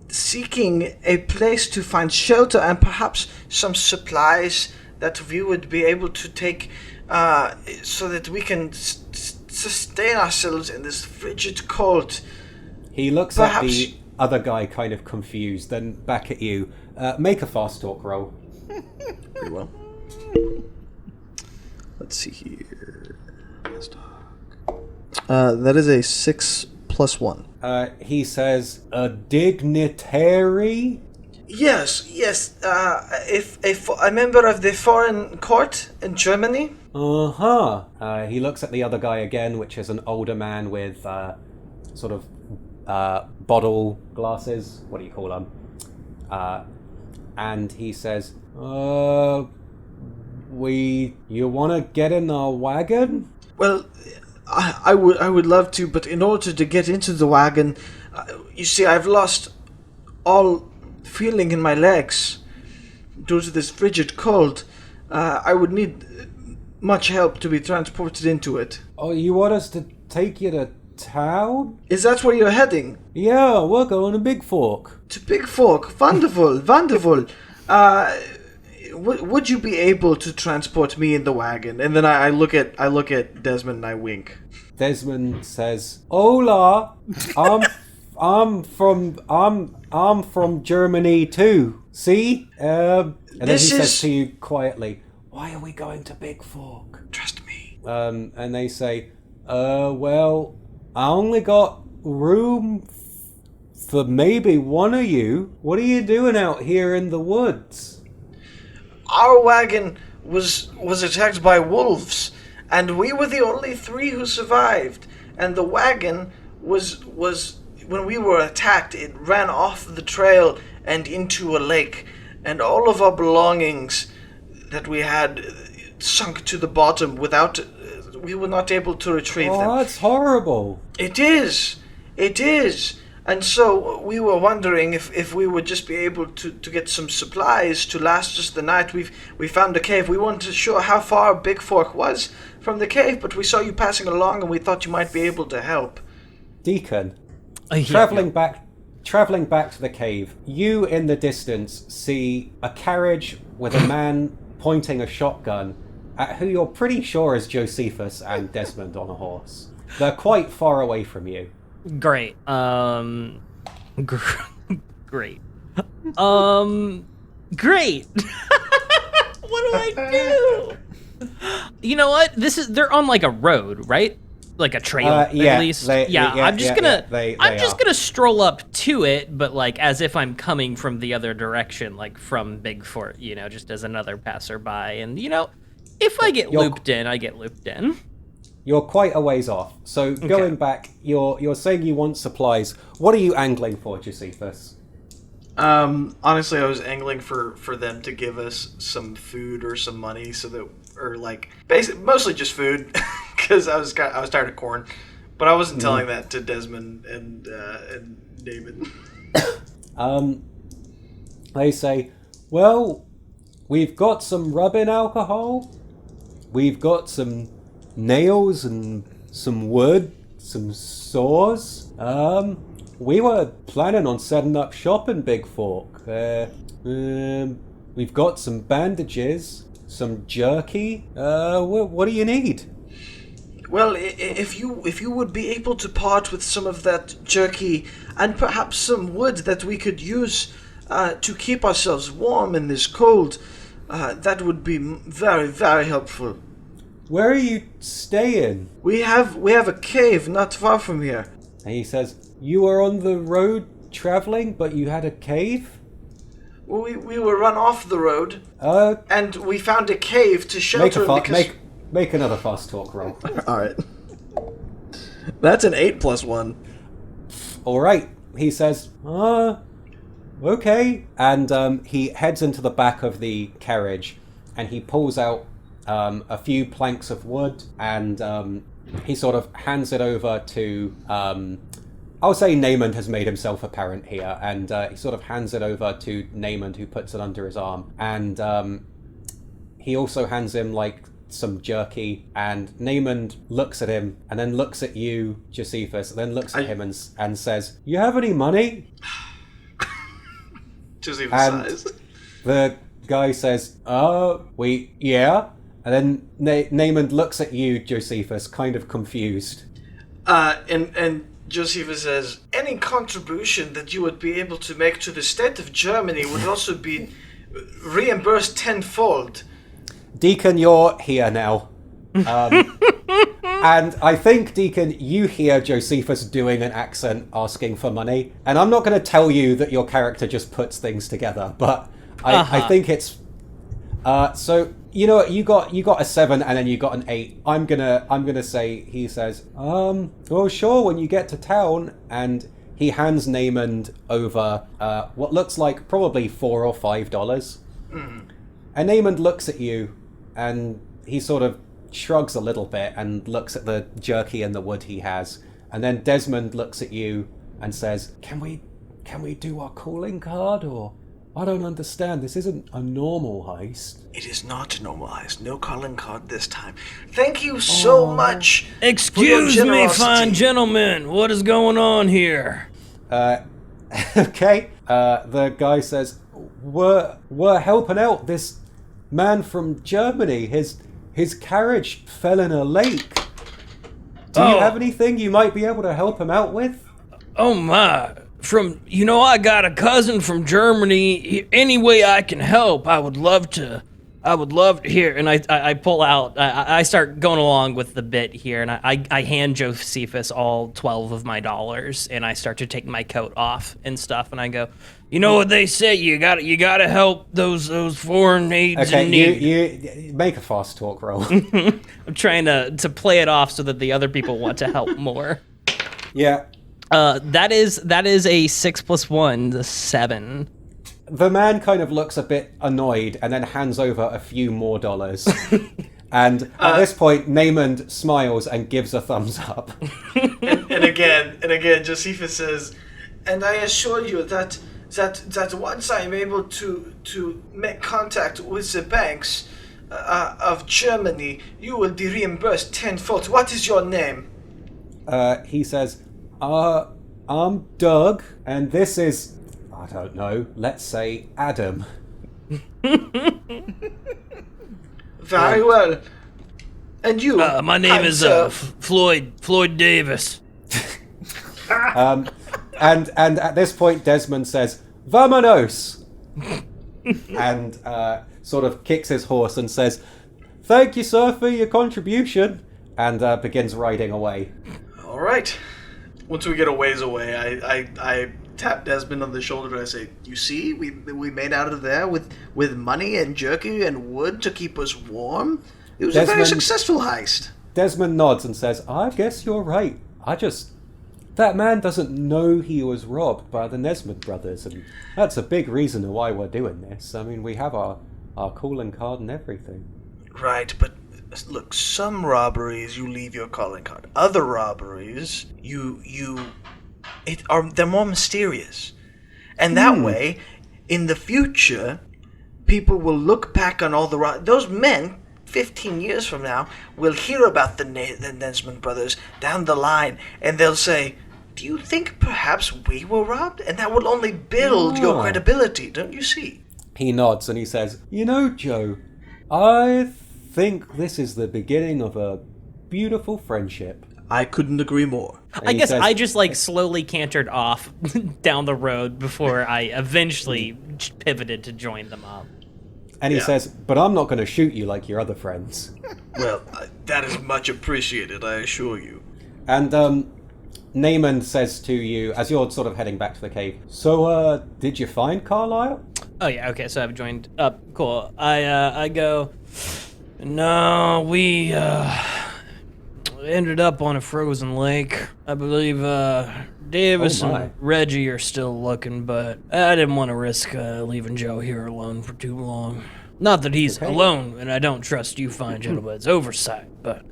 C: seeking a place to find shelter and perhaps some supplies that we would be able to take so that we can sustain ourselves in this frigid cold.
B: He looks at the other guy kind of confused, then back at you. Make a fast talk roll.
C: Very well. Let's see here. Fast talk. That is a 6 + 1.
B: He says, "A dignitary?"
C: Yes. A member of the foreign court in Germany.
B: Uh-huh. He looks at the other guy again, which is an older man with sort of bottle glasses. What do you call them? And he says, you want to get in our wagon?
C: Well, I would love to, but in order to get into the wagon, you see, I've lost all feeling in my legs due to this frigid cold. I would need much help to be transported into it.
B: Oh, you want us to take you to town?
C: Is that where you're heading?
B: Yeah, we're going to Big Fork.
C: To Big Fork? Wonderful, wonderful. Would you be able to transport me in the wagon? And then I look at Desmond and I wink.
B: Desmond says, "Hola, I'm from Germany too. See?" And then he says to you quietly, "Why are we going to Big Fork?"
C: Trust me.
B: And they say, "Well, I only got room for maybe one of you. What are you doing out here in the woods?"
C: Our wagon was attacked by wolves, and we were the only 3 who survived. And the wagon was when we were attacked, it ran off the trail and into a lake, and all of our belongings that we had sunk to the bottom we were not able to retrieve them.
B: Oh, that's horrible.
C: It is. And so we were wondering if we would just be able to get some supplies to last us the night. We found a cave. We weren't sure how far Big Fork was from the cave, but we saw you passing along and we thought you might be able to help.
B: Deacon,
A: Yeah.
B: traveling back to the cave, you in the distance see a carriage with a man pointing a shotgun at who you're pretty sure is Josephus and Desmond on a horse. They're quite far away from you.
A: Great. Great. Great. What do I do? You know what? They're on like a road, right? Like a trail, at least. I'm just gonna stroll up to it, but like as if I'm coming from the other direction, like from Big Fort, just as another passerby. And if I get looped in, I get looped in.
B: You're quite a ways off. So going back, you're saying you want supplies. What are you angling for, Josephus?
C: Honestly, I was angling for them to give us some food or some money, so that, or like, mostly just food, because I was tired of corn. But I wasn't telling that to Desmond and David.
B: They say, well, we've got some rubbing alcohol, we've got some nails and some wood, some saws. We were planning on setting up shop in Big Fork. We've got some bandages, some jerky. What do you need?
C: Well, if you would be able to part with some of that jerky and perhaps some wood that we could use to keep ourselves warm in this cold, that would be very, very helpful.
B: Where are you staying?
C: We have a cave not far from here.
B: And he says, you were on the road traveling, but you had a cave?
C: Well, we were run off the road, and we found a cave to shelter.
B: Make another fast talk roll.
C: All right. That's an 8 + 1.
B: All right. He says, okay. And he heads into the back of the carriage, and he pulls out a few planks of wood, and he sort of hands it over to... I'll say Naymond has made himself apparent here, and he sort of hands it over to Naymond, who puts it under his arm. And he also hands him, like, some jerky, and Naymond looks at him, and then looks at you, Josephus, and then looks at him and says, you have any money?
C: Josephus sighs.
B: The guy says, yeah. And then Naymond looks at you, Josephus, kind of confused.
C: And Josephus says, any contribution that you would be able to make to the state of Germany would also be reimbursed tenfold.
B: Deacon, you're here now. And I think, Deacon, you hear Josephus doing an accent asking for money. And I'm not going to tell you that your character just puts things together, but I think it's... so, you know, you got a 7 and then you got an 8. I'm gonna say, he says, well, sure, when you get to town. And he hands Naymond over what looks like probably $4 or $5. And Naymond looks at you, and he sort of shrugs a little bit and looks at the jerky and the wood he has. And then Desmond looks at you and says, can we do our calling card? Or I don't understand, this isn't a normal heist.
C: It is not a normal heist. No calling card this time. Thank you so much.
A: Excuse me, fine gentlemen. What is going on here?
B: Okay. The guy says, we're helping out this man from Germany. His carriage fell in a lake. Do you have anything you might be able to help him out with?
A: Oh my. I got a cousin from Germany. Any way I can help, I would love to hear. And I pull out, I start going along with the bit here, and I hand Josephus all 12 of my dollars, and I start to take my coat off and stuff, and I go, you know what they say, you gotta help those foreign aids in need.
B: You make a fast talk roll.
A: I'm trying to play it off so that the other people want to help more.
B: Yeah.
A: That is a 6 + 1, the 7.
B: The man kind of looks a bit annoyed and then hands over a few more dollars. And at this point, Naymond smiles and gives a thumbs up.
C: and again, Josephus says, and I assure you that once I'm able to make contact with the banks of Germany, you will be reimbursed tenfold. What is your name?
B: He says, I'm Doug, and this is, I don't know, let's say Adam.
C: Very well. And you?
A: My name is Floyd Davis.
B: And at this point, Desmond says, "Vamonos," and sort of kicks his horse and says, "Thank you, sir, for your contribution," and begins riding away.
C: All right. Once we get a ways away, I tap Desmond on the shoulder and I say, "You see, we made out of there with money and jerky and wood to keep us warm. It was a very successful heist."
B: Desmond nods and says, "I guess you're right. That man doesn't know he was robbed by the Nesmond brothers, and that's a big reason why we're doing this. I mean, we have our calling card and everything.
C: Right, but look, some robberies you leave your calling card. Other robberies, they're more mysterious. And that way, in the future, people will look back on all those men 15 years from now will hear about the Nesmond brothers down the line, and they'll say, do you think perhaps we were robbed? And that will only build your credibility, don't you see?
B: He nods and he says, you know, Joe, I think this is the beginning of a beautiful friendship.
C: I couldn't agree more.
B: And
A: I guess
B: says,
A: I just slowly cantered off down the road before I eventually pivoted to join them up.
B: And he says, but I'm not going to shoot you like your other friends.
C: Well, that is much appreciated, I assure you.
B: And Naaman says to you, as you're sort of heading back to the cave, so, did you find Carlisle?
A: Oh yeah, okay, so I've joined up. Cool. I go, no, we ended up on a frozen lake. I believe Davis and Reggie are still looking, but I didn't want to risk leaving Joe here alone for too long. Not that he's alone, and I don't trust you fine gentlemen's oversight, but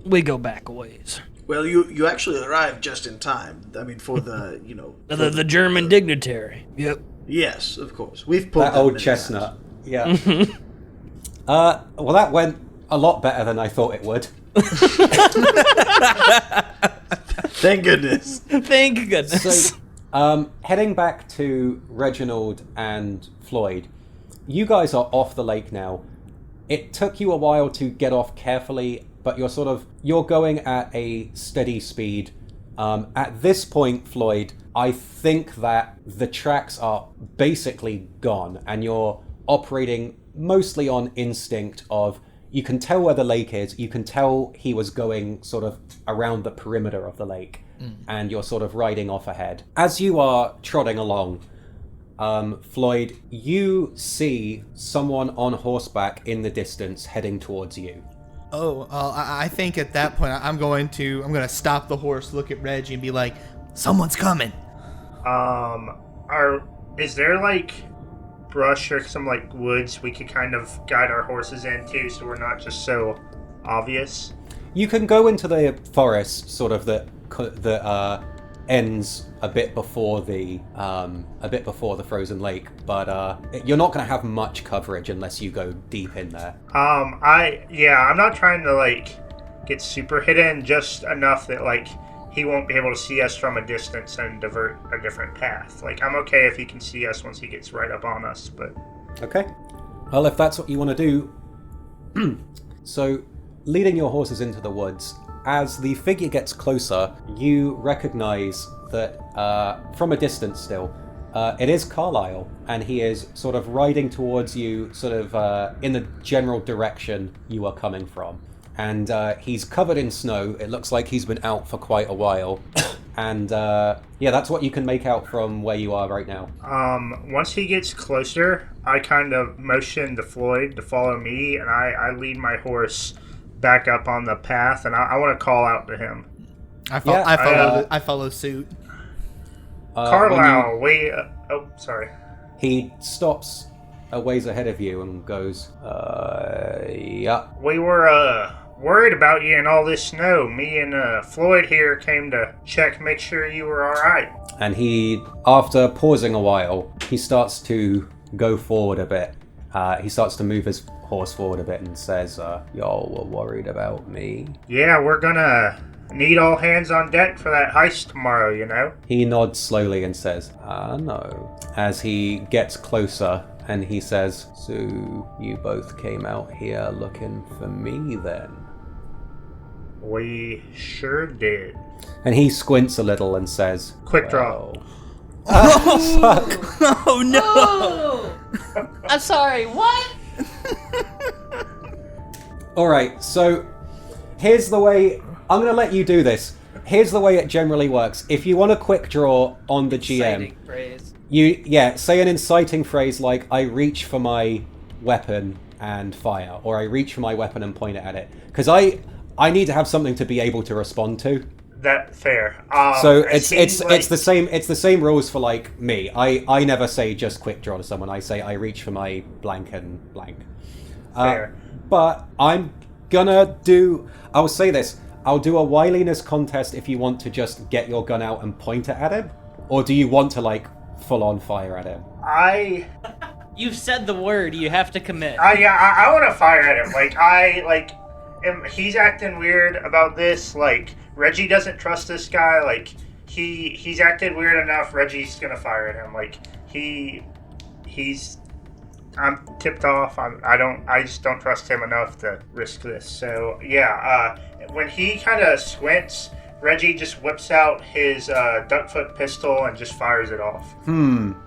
A: we go back a ways.
C: Well, you actually arrived just in time. I mean, for the,
A: The German dignitary. Yep.
C: Yes, of course. We've pulled
B: that old chestnut. Yeah. Well, that went a lot better than I thought it would.
C: Thank goodness.
A: Thank goodness.
B: So, heading back to Reginald and Floyd, you guys are off the lake now. It took you a while to get off carefully, but you're going at a steady speed. At this point, Floyd, I think that the tracks are basically gone, and you're operating mostly on instinct of, you can tell where the lake is, you can tell he was going sort of around the perimeter of the lake, and you're sort of riding off ahead. As you are trotting along, Floyd, you see someone on horseback in the distance heading towards you.
D: Oh, I think at that point I'm going to stop the horse, look at Reggie, and be like, "Someone's coming."
E: Is there like brush or some like woods we could kind of guide our horses into, so we're not just so obvious?
B: You can go into the forest, sort of that ends a bit before the frozen lake, but you're not going to have much coverage unless you go deep in there.
E: I'm not trying to like get super hidden, just enough that like he won't be able to see us from a distance and divert a different path. Like, I'm okay if he can see us once he gets right up on us, but...
B: Okay. Well, if that's what you want to do... So, leading your horses into the woods, as the figure gets closer, you recognize that, from a distance still, it is Carlisle, and he is sort of riding towards you, sort of in the general direction you are coming from. And he's covered in snow. It looks like he's been out for quite a while. And that's what you can make out from where you are right now.
E: Once he gets closer, I kind of motion to Floyd to follow me, and I lead my horse back up on the path, and I want to call out to him.
D: I follow suit.
E: Carlisle, sorry.
B: He stops a ways ahead of you and goes, yeah.
E: We were worried about you in all this snow. Me and Floyd here came to make sure you were all right.
B: And he, after pausing a while, he starts to go forward a bit. He starts to move his horse forward a bit and says, y'all were worried about me?
E: Yeah, we're gonna need all hands on deck for that heist tomorrow, you know?
B: He nods slowly and says, no. As he gets closer, and he says, so you both came out here looking for me then?
E: We sure did.
B: And he squints a little and says,
E: Quick draw.
B: Fuck.
A: Oh no! I'm sorry, what?
B: Alright, so here's the way, I'm going to let you do this. Here's the way it generally works. If you want a quick draw on the GM, say an inciting phrase like, I reach for my weapon and fire, or I reach for my weapon and point it at it. Because I need to have something to be able to respond to.
E: That fair.
B: So
E: it
B: it's
E: seems
B: the same rules for like me. I never say just quick draw to someone. I say I reach for my blank and blank.
E: Fair.
B: But I'm gonna do. I'll say this. I'll do a wiliness contest if you want to just get your gun out and point it at him, or do you want to like full on fire at him?
A: You've said the word. You have to commit.
E: I want to fire at him. He's acting weird about this. Like, Reggie doesn't trust this guy. Like, he's acted weird enough. Reggie's gonna fire at him. Like, he's. I'm tipped off. I just don't trust him enough to risk this. So yeah. When he kind of squints, Reggie just whips out his duckfoot pistol and just fires it off.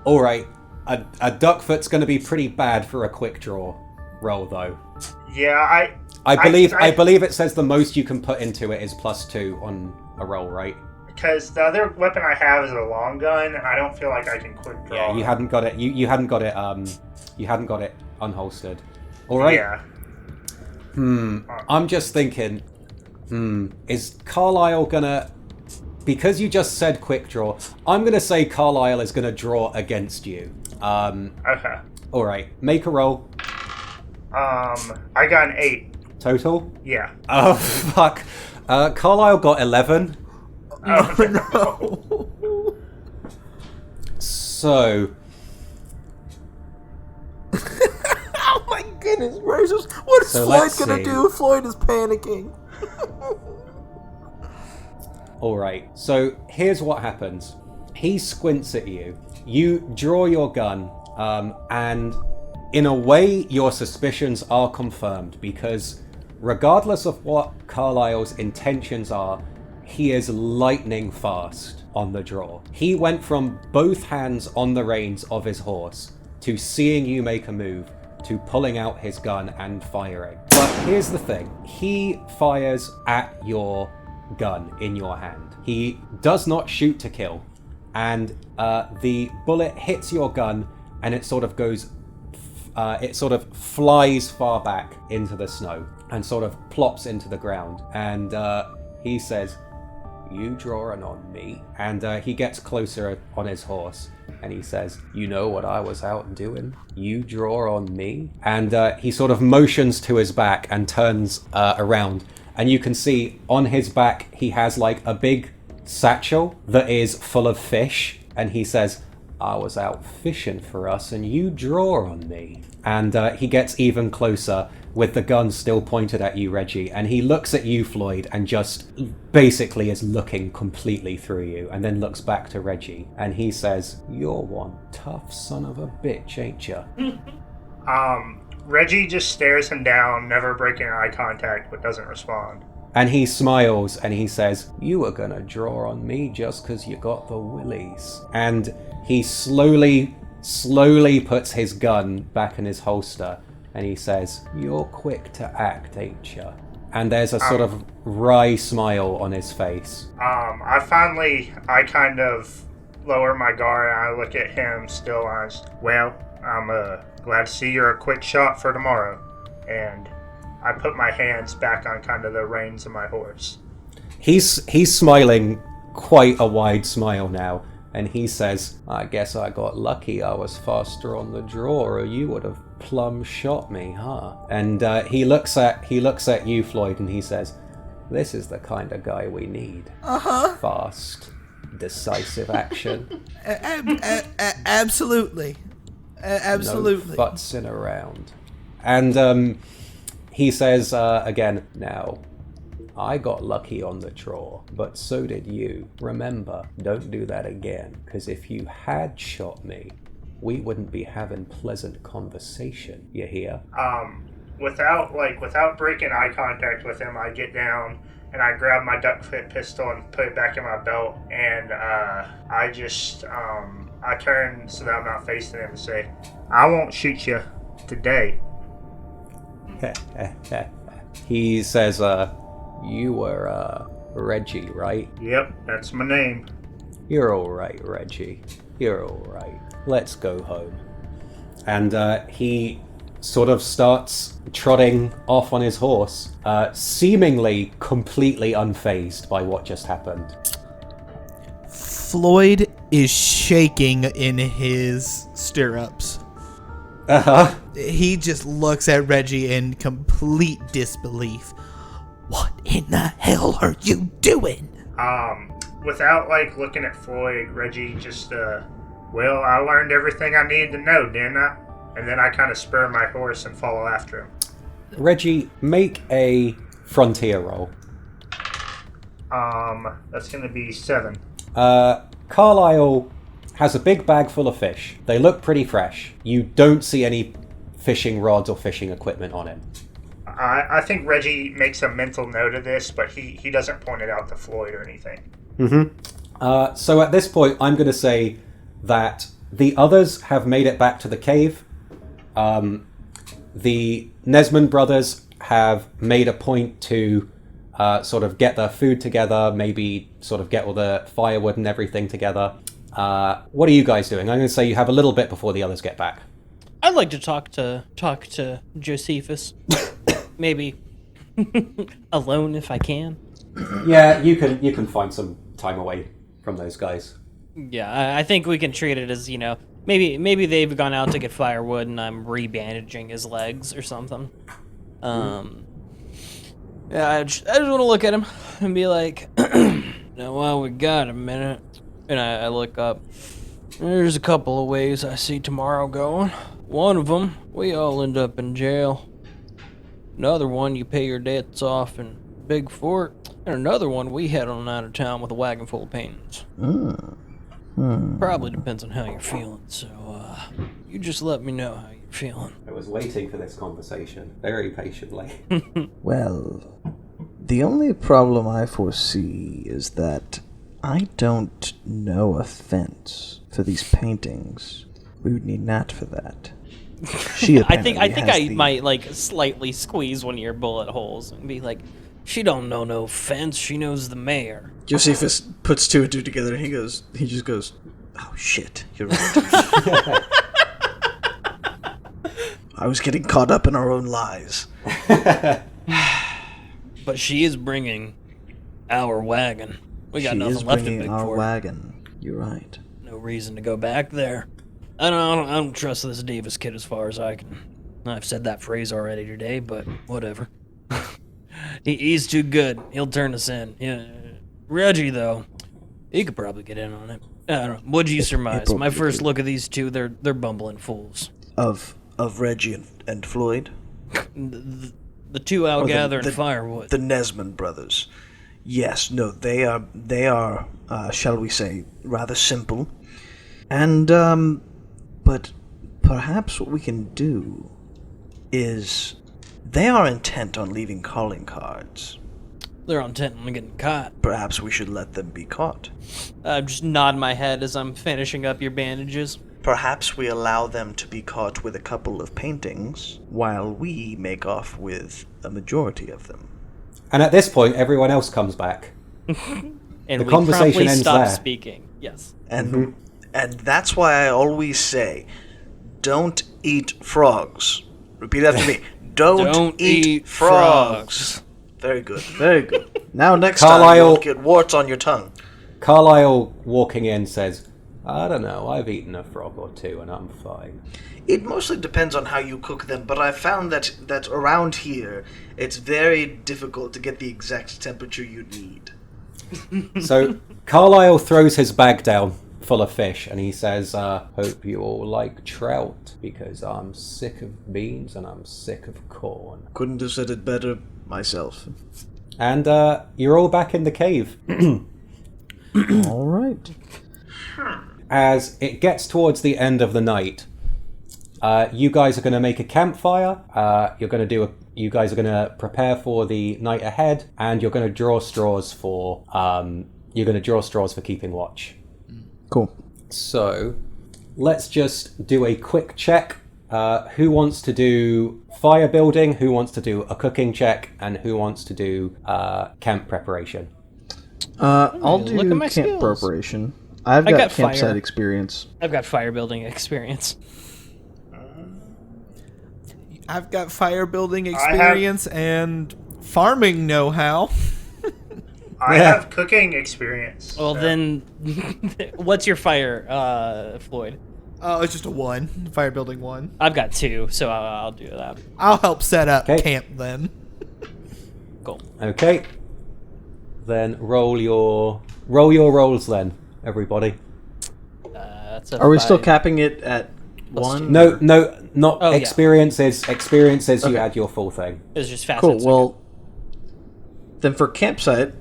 B: All right. A duckfoot's going to be pretty bad for a quick draw roll, though.
E: Yeah,
B: I believe it says the most you can put into it is +2 on a roll, right?
E: Because the other weapon I have is a long gun, and I don't feel like I can quick draw.
B: Yeah, you hadn't got it. You hadn't got it. You hadn't got it unholstered. All right.
E: Yeah.
B: I'm just thinking. Is Carlisle gonna? Because you just said quick draw, I'm gonna say Carlisle is gonna draw against you.
E: Okay.
B: All right. Make a roll.
E: I got an 8
B: Total.
E: Yeah.
B: Oh fuck. Carlisle got 11.
D: Oh no.
B: So.
D: Oh my goodness gracious. What is
B: So
D: Floyd
B: let's
D: gonna
B: see.
D: do? Floyd is panicking.
B: Alright, so here's what happens. He squints at you. You draw your gun, and in a way, your suspicions are confirmed because regardless of what Carlisle's intentions are, he is lightning fast on the draw. He went from both hands on the reins of his horse to seeing you make a move to pulling out his gun and firing. But here's the thing. He fires at your gun in your hand. He does not shoot to kill. And the bullet hits your gun and it sort of goes... it sort of flies far back into the snow and sort of plops into the ground. And he says, "You drawing on me?" And he gets closer on his horse and he says, "You know what I was out doing? You draw on me?" And he sort of motions to his back and turns around. And you can see on his back, he has like a big satchel that is full of fish. And he says, "I was out fishing for us and you draw on me." And he gets even closer with the gun still pointed at you, Reggie. And he looks at you, Floyd, and just basically is looking completely through you. And then looks back to Reggie. And he says, "You're one tough son of a bitch, ain't ya?"
E: Reggie just stares him down, never breaking eye contact, but doesn't respond.
B: And he smiles and he says, "You were gonna draw on me just 'cause you got the willies." And he slowly puts his gun back in his holster and he says, "You're quick to act, ain't ya?" And there's a sort of wry smile on his face.
E: I kind of lower my guard and I look at him still honest. "Well, I'm glad to see you're a quick shot for tomorrow." And I put my hands back on kind of the reins of my horse.
B: He's smiling quite a wide smile now, and he says, "I guess I got lucky I was faster on the draw, or you would have plumb shot me, huh?" And he looks at you, Floyd, and he says, "This is the kind of guy we need. Fast, decisive action.
D: Absolutely. Absolutely.
B: No futzing around." And he says again, "Now, I got lucky on the draw, but so did you. Remember, don't do that again, because if you had shot me, we wouldn't be having pleasant conversation. You hear?"
E: Without breaking eye contact with him, I get down and I grab my duck fit pistol and put it back in my belt, and I turn so that I'm not facing him and say, "I won't shoot you today."
B: He says, "You were Reggie, right?"
E: "Yep, that's my name."
B: "You're all right, Reggie. You're all right. Let's go home." And he sort of starts trotting off on his horse, seemingly completely unfazed by what just happened.
D: Floyd is shaking in his stirrups.
B: Uh-huh.
D: He just looks at Reggie in complete disbelief. What in the hell are you doing?
E: Without, looking at Floyd, Reggie just, well, I learned everything I needed to know, didn't I? And then I kind of spur my horse and follow after him.
B: Reggie, make a frontier roll.
E: That's going to be 7.
B: Carlisle has a big bag full of fish. They look pretty fresh. You don't see any fishing rods or fishing equipment on him.
E: I think Reggie makes a mental note of this, but he doesn't point it out to Floyd or anything.
B: Mm-hmm. So at this point, I'm going to say that the others have made it back to the cave. The Nesmond brothers have made a point to sort of get their food together, maybe sort of get all the firewood and everything together. What are you guys doing? I'm going to say you have a little bit before the others get back.
A: I'd like to talk to Josephus. Maybe alone if I can.
B: Yeah, you can find some time away from those guys.
A: Yeah, I think we can treat it as, maybe they've gone out to get firewood and I'm rebandaging his legs or something. Yeah, I just want to look at him and be like, now while we got a minute, and I look up, there's a couple of ways I see tomorrow going. One of them, we all end up in jail. Another one, you pay your debts off in Big Fort. And another one, we head on out of town with a wagon full of paintings. Probably depends on how you're feeling, so you just let me know how you're feeling.
B: I was waiting for this conversation very patiently.
G: Well, the only problem I foresee is that I don't know a fence for these paintings. We would need Nat for that. She
A: I think I might slightly squeeze one of your bullet holes and be like, she don't know no fence, she knows the mayor.
C: Josephus puts 2 and 2 together, and he just goes, oh shit, you're right. I was getting caught up in our own lies.
A: But she is bringing our wagon. We got nothing left in Big
G: our
A: Fort.
G: wagon. You're right.
A: No reason to go back there. I don't trust this Davis kid as far as I can. I've said that phrase already today, but whatever. He's too good. He'll turn us in. Yeah. Reggie, though, he could probably get in on it. I don't know. What'd you surmise? My first look at these two, they're bumbling fools.
C: Of Reggie and Floyd?
A: The two out gathering firewood.
C: The Nesmond brothers. Yes, no, they are, shall we say, rather simple. And, but perhaps what we can do is they are intent on leaving calling cards.
A: They're intent on getting caught.
C: Perhaps we should let them be caught.
A: Just nod my head as I'm finishing up your bandages.
C: Perhaps we allow them to be caught with a couple of paintings while we make off with a majority of them.
B: And at this point, everyone else comes back.
A: And
B: the
A: we
B: conversation
A: promptly
B: ends
A: stop
B: there.
A: speaking. Yes.
C: And that's why I always say, don't eat frogs. Repeat after me. Don't eat frogs. Very good. Very good. Now next time you won't get warts on your tongue.
B: Carlisle walking in says, I don't know, I've eaten a frog or two and I'm fine.
C: It mostly depends on how you cook them, but I found that around here, it's very difficult to get the exact temperature you need.
B: So Carlisle throws his bag down full of fish and he says, hope you all like trout because I'm sick of beans and I'm sick of corn.
C: Couldn't have said it better myself.
B: And you're all back in the cave.
G: All right.
B: As it gets towards the end of the night, you guys are going to make a campfire. You guys are going to prepare for the night ahead, and you're going to draw straws for keeping watch.
G: Cool.
B: So, let's just do a quick check. Who wants to do fire building? Who wants to do a cooking check? And who wants to do camp preparation?
G: I'll do
A: look at my
G: camp
A: skills.
G: preparation. I've got campsite experience.
A: I've got fire building experience.
D: I've got fire building experience and farming know-how.
E: I have cooking experience.
A: Well,
E: so-
A: then, what's your fire, Floyd?
D: Oh, it's just a 1. Fire building 1.
A: I've got 2, so I'll do that.
D: I'll help set up
B: Okay.
D: camp then.
A: Cool.
B: Okay. Then roll your rolls then, everybody.
A: That's a
G: Are we still
A: 5.
G: capping it at 1?
B: No, not
A: Oh, yeah.
B: experiences. Experiences, you
G: Okay.
B: add your full thing.
A: It's just fast.
G: Cool. Well, then for campsite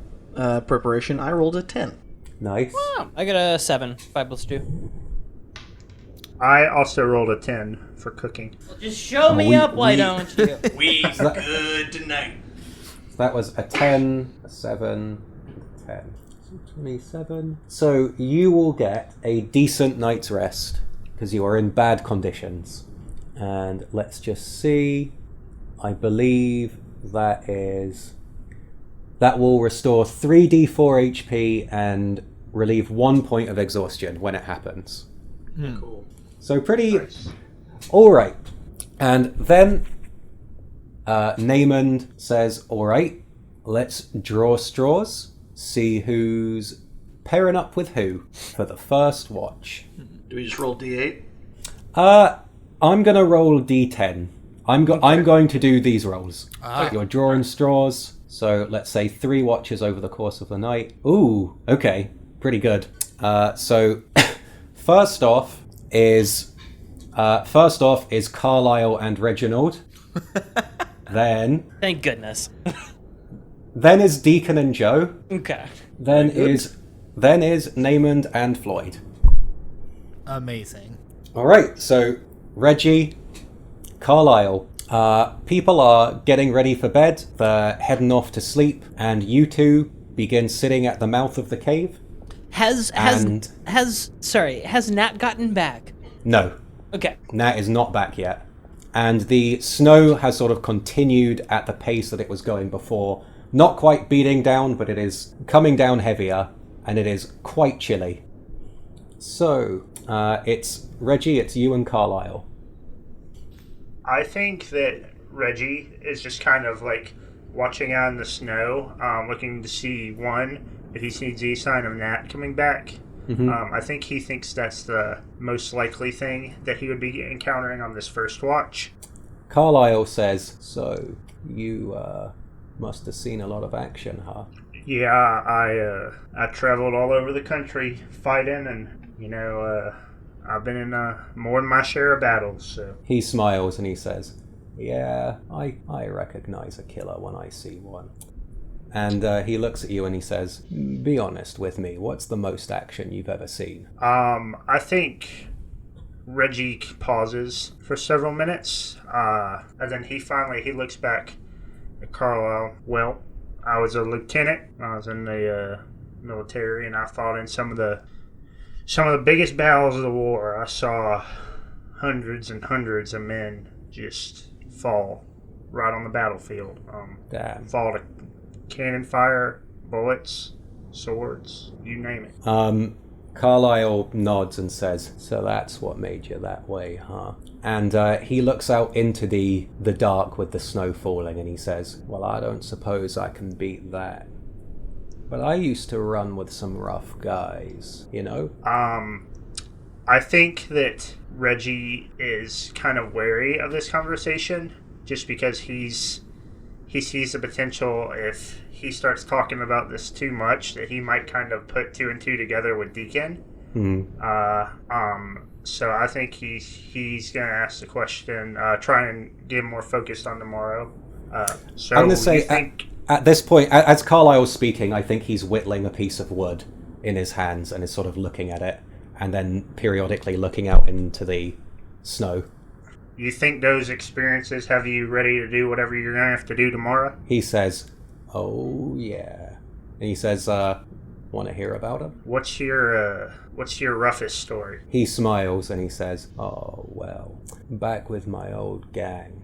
G: preparation, I rolled a 10.
B: Nice.
A: I got a 7. 5 plus 2.
E: I also rolled a 10 for cooking.
A: Just show me up, why don't you?
C: We good tonight.
B: That was a 10, a 7, 10. So 27. So you will get a decent night's rest because you are in bad conditions. And let's just see. I believe that will restore 3d4 HP and relieve 1 point of exhaustion when it happens.
C: Cool.
B: So pretty
E: Nice.
B: all right. And then Naymond says, all right, let's draw straws, see who's pairing up with who for the first watch.
C: Do we just roll D8?
B: I'm going to roll D10. I'm going to do these rolls. You're drawing straws, so let's say 3 watches over the course of the night. Ooh, okay, pretty good. So first off is Carlisle and Reginald. Then
A: Thank goodness.
B: is Deacon and Joe.
A: Okay.
B: Then is Naymond and Floyd.
D: Amazing.
B: All right, so Reggie, Carlisle. People are getting ready for bed. They're heading off to sleep, and you two begin sitting at the mouth of the cave.
A: Has Nat gotten back?
B: No,
A: Okay.
B: Nat is not back yet. And the snow has sort of continued at the pace that it was going before. Not quite beating down, but it is coming down heavier, and it is quite chilly. So, it's Reggie, it's you and Carlisle.
E: I think that Reggie is just kind of like watching out in the snow, looking to see if he sees the sign of Nat coming back. I think he thinks that's the most likely thing that he would be encountering on this first watch.
B: Carlisle says, so you must have seen a lot of action, huh?
E: Yeah, I traveled all over the country fighting, and I've been in more than my share of battles. So
B: He smiles and he says, yeah, I recognize a killer when I see one. And he looks at you and he says, be honest with me, what's the most action you've ever seen?
E: I think Reggie pauses for several minutes, and then he looks back at Carlisle. Well, I was a lieutenant. I was in the military, and I fought in some of the biggest battles of the war. I saw hundreds and hundreds of men just fall right on the battlefield.
B: Damn.
E: Fall to cannon fire, bullets, swords, you name it.
B: Carlisle nods and says, so that's what made you that way, huh? And he looks out into the dark with the snow falling and he says, well, I don't suppose I can beat that. But I used to run with some rough guys, you know?
E: I think that Reggie is kind of wary of this conversation just because he sees the potential if he starts talking about this too much that he might kind of put 2 and 2 together with Deacon. So I think he's going to ask the question, try and get more focused on tomorrow. So
B: I'm going to say,
E: you think...
B: at this point, as Carlisle's speaking, I think he's whittling a piece of wood in his hands and is sort of looking at it and then periodically looking out into the snow.
E: You think those experiences have you ready to do whatever you're going to have to do tomorrow?
B: He says, oh, yeah. And he says, want to hear about him?
E: What's your roughest story?
B: He smiles and he says, oh, well, back with my old gang.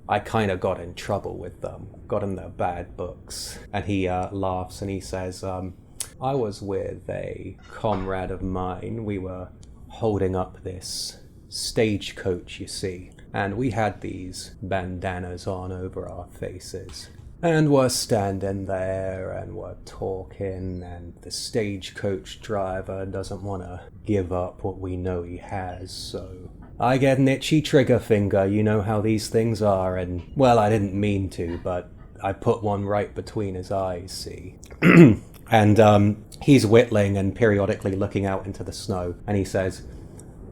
B: I kind of got in trouble with them, got in their bad books. And he laughs and he says, I was with a comrade of mine. We were holding up this stagecoach, you see. and we had these bandanas on over our faces. And we're standing there and we're talking, and the stagecoach driver doesn't want to give up what we know he has, so I get an itchy trigger finger, you know how these things are, and, well, I didn't mean to, but I put one right between his eyes, see? And he's whittling and periodically looking out into the snow, and he says,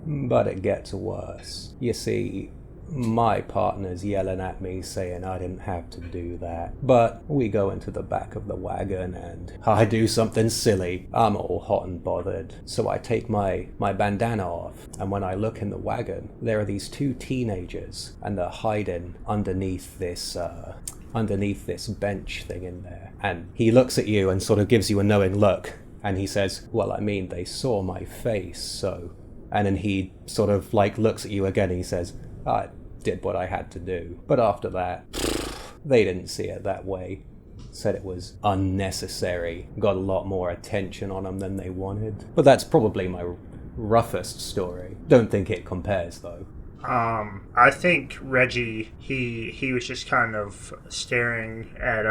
B: but it gets worse. You see, my partner's yelling at me saying I didn't have to do that. But we go into the back of the wagon and I do something silly. I'm all hot and bothered. So I take my bandana off, and when I look in the wagon, there are these two teenagers, and they're hiding underneath this bench thing in there. And he looks at you and sort of gives you a knowing look, and he says, well, I mean, they saw my face, so... And then he sort of like looks at you again and he says, I did what I had to do. But after that, they didn't see it that way. Said it was unnecessary. Got a lot more attention on them than they wanted. But that's probably my roughest story. Don't think it compares, though.
E: I think Reggie, he was just kind of staring at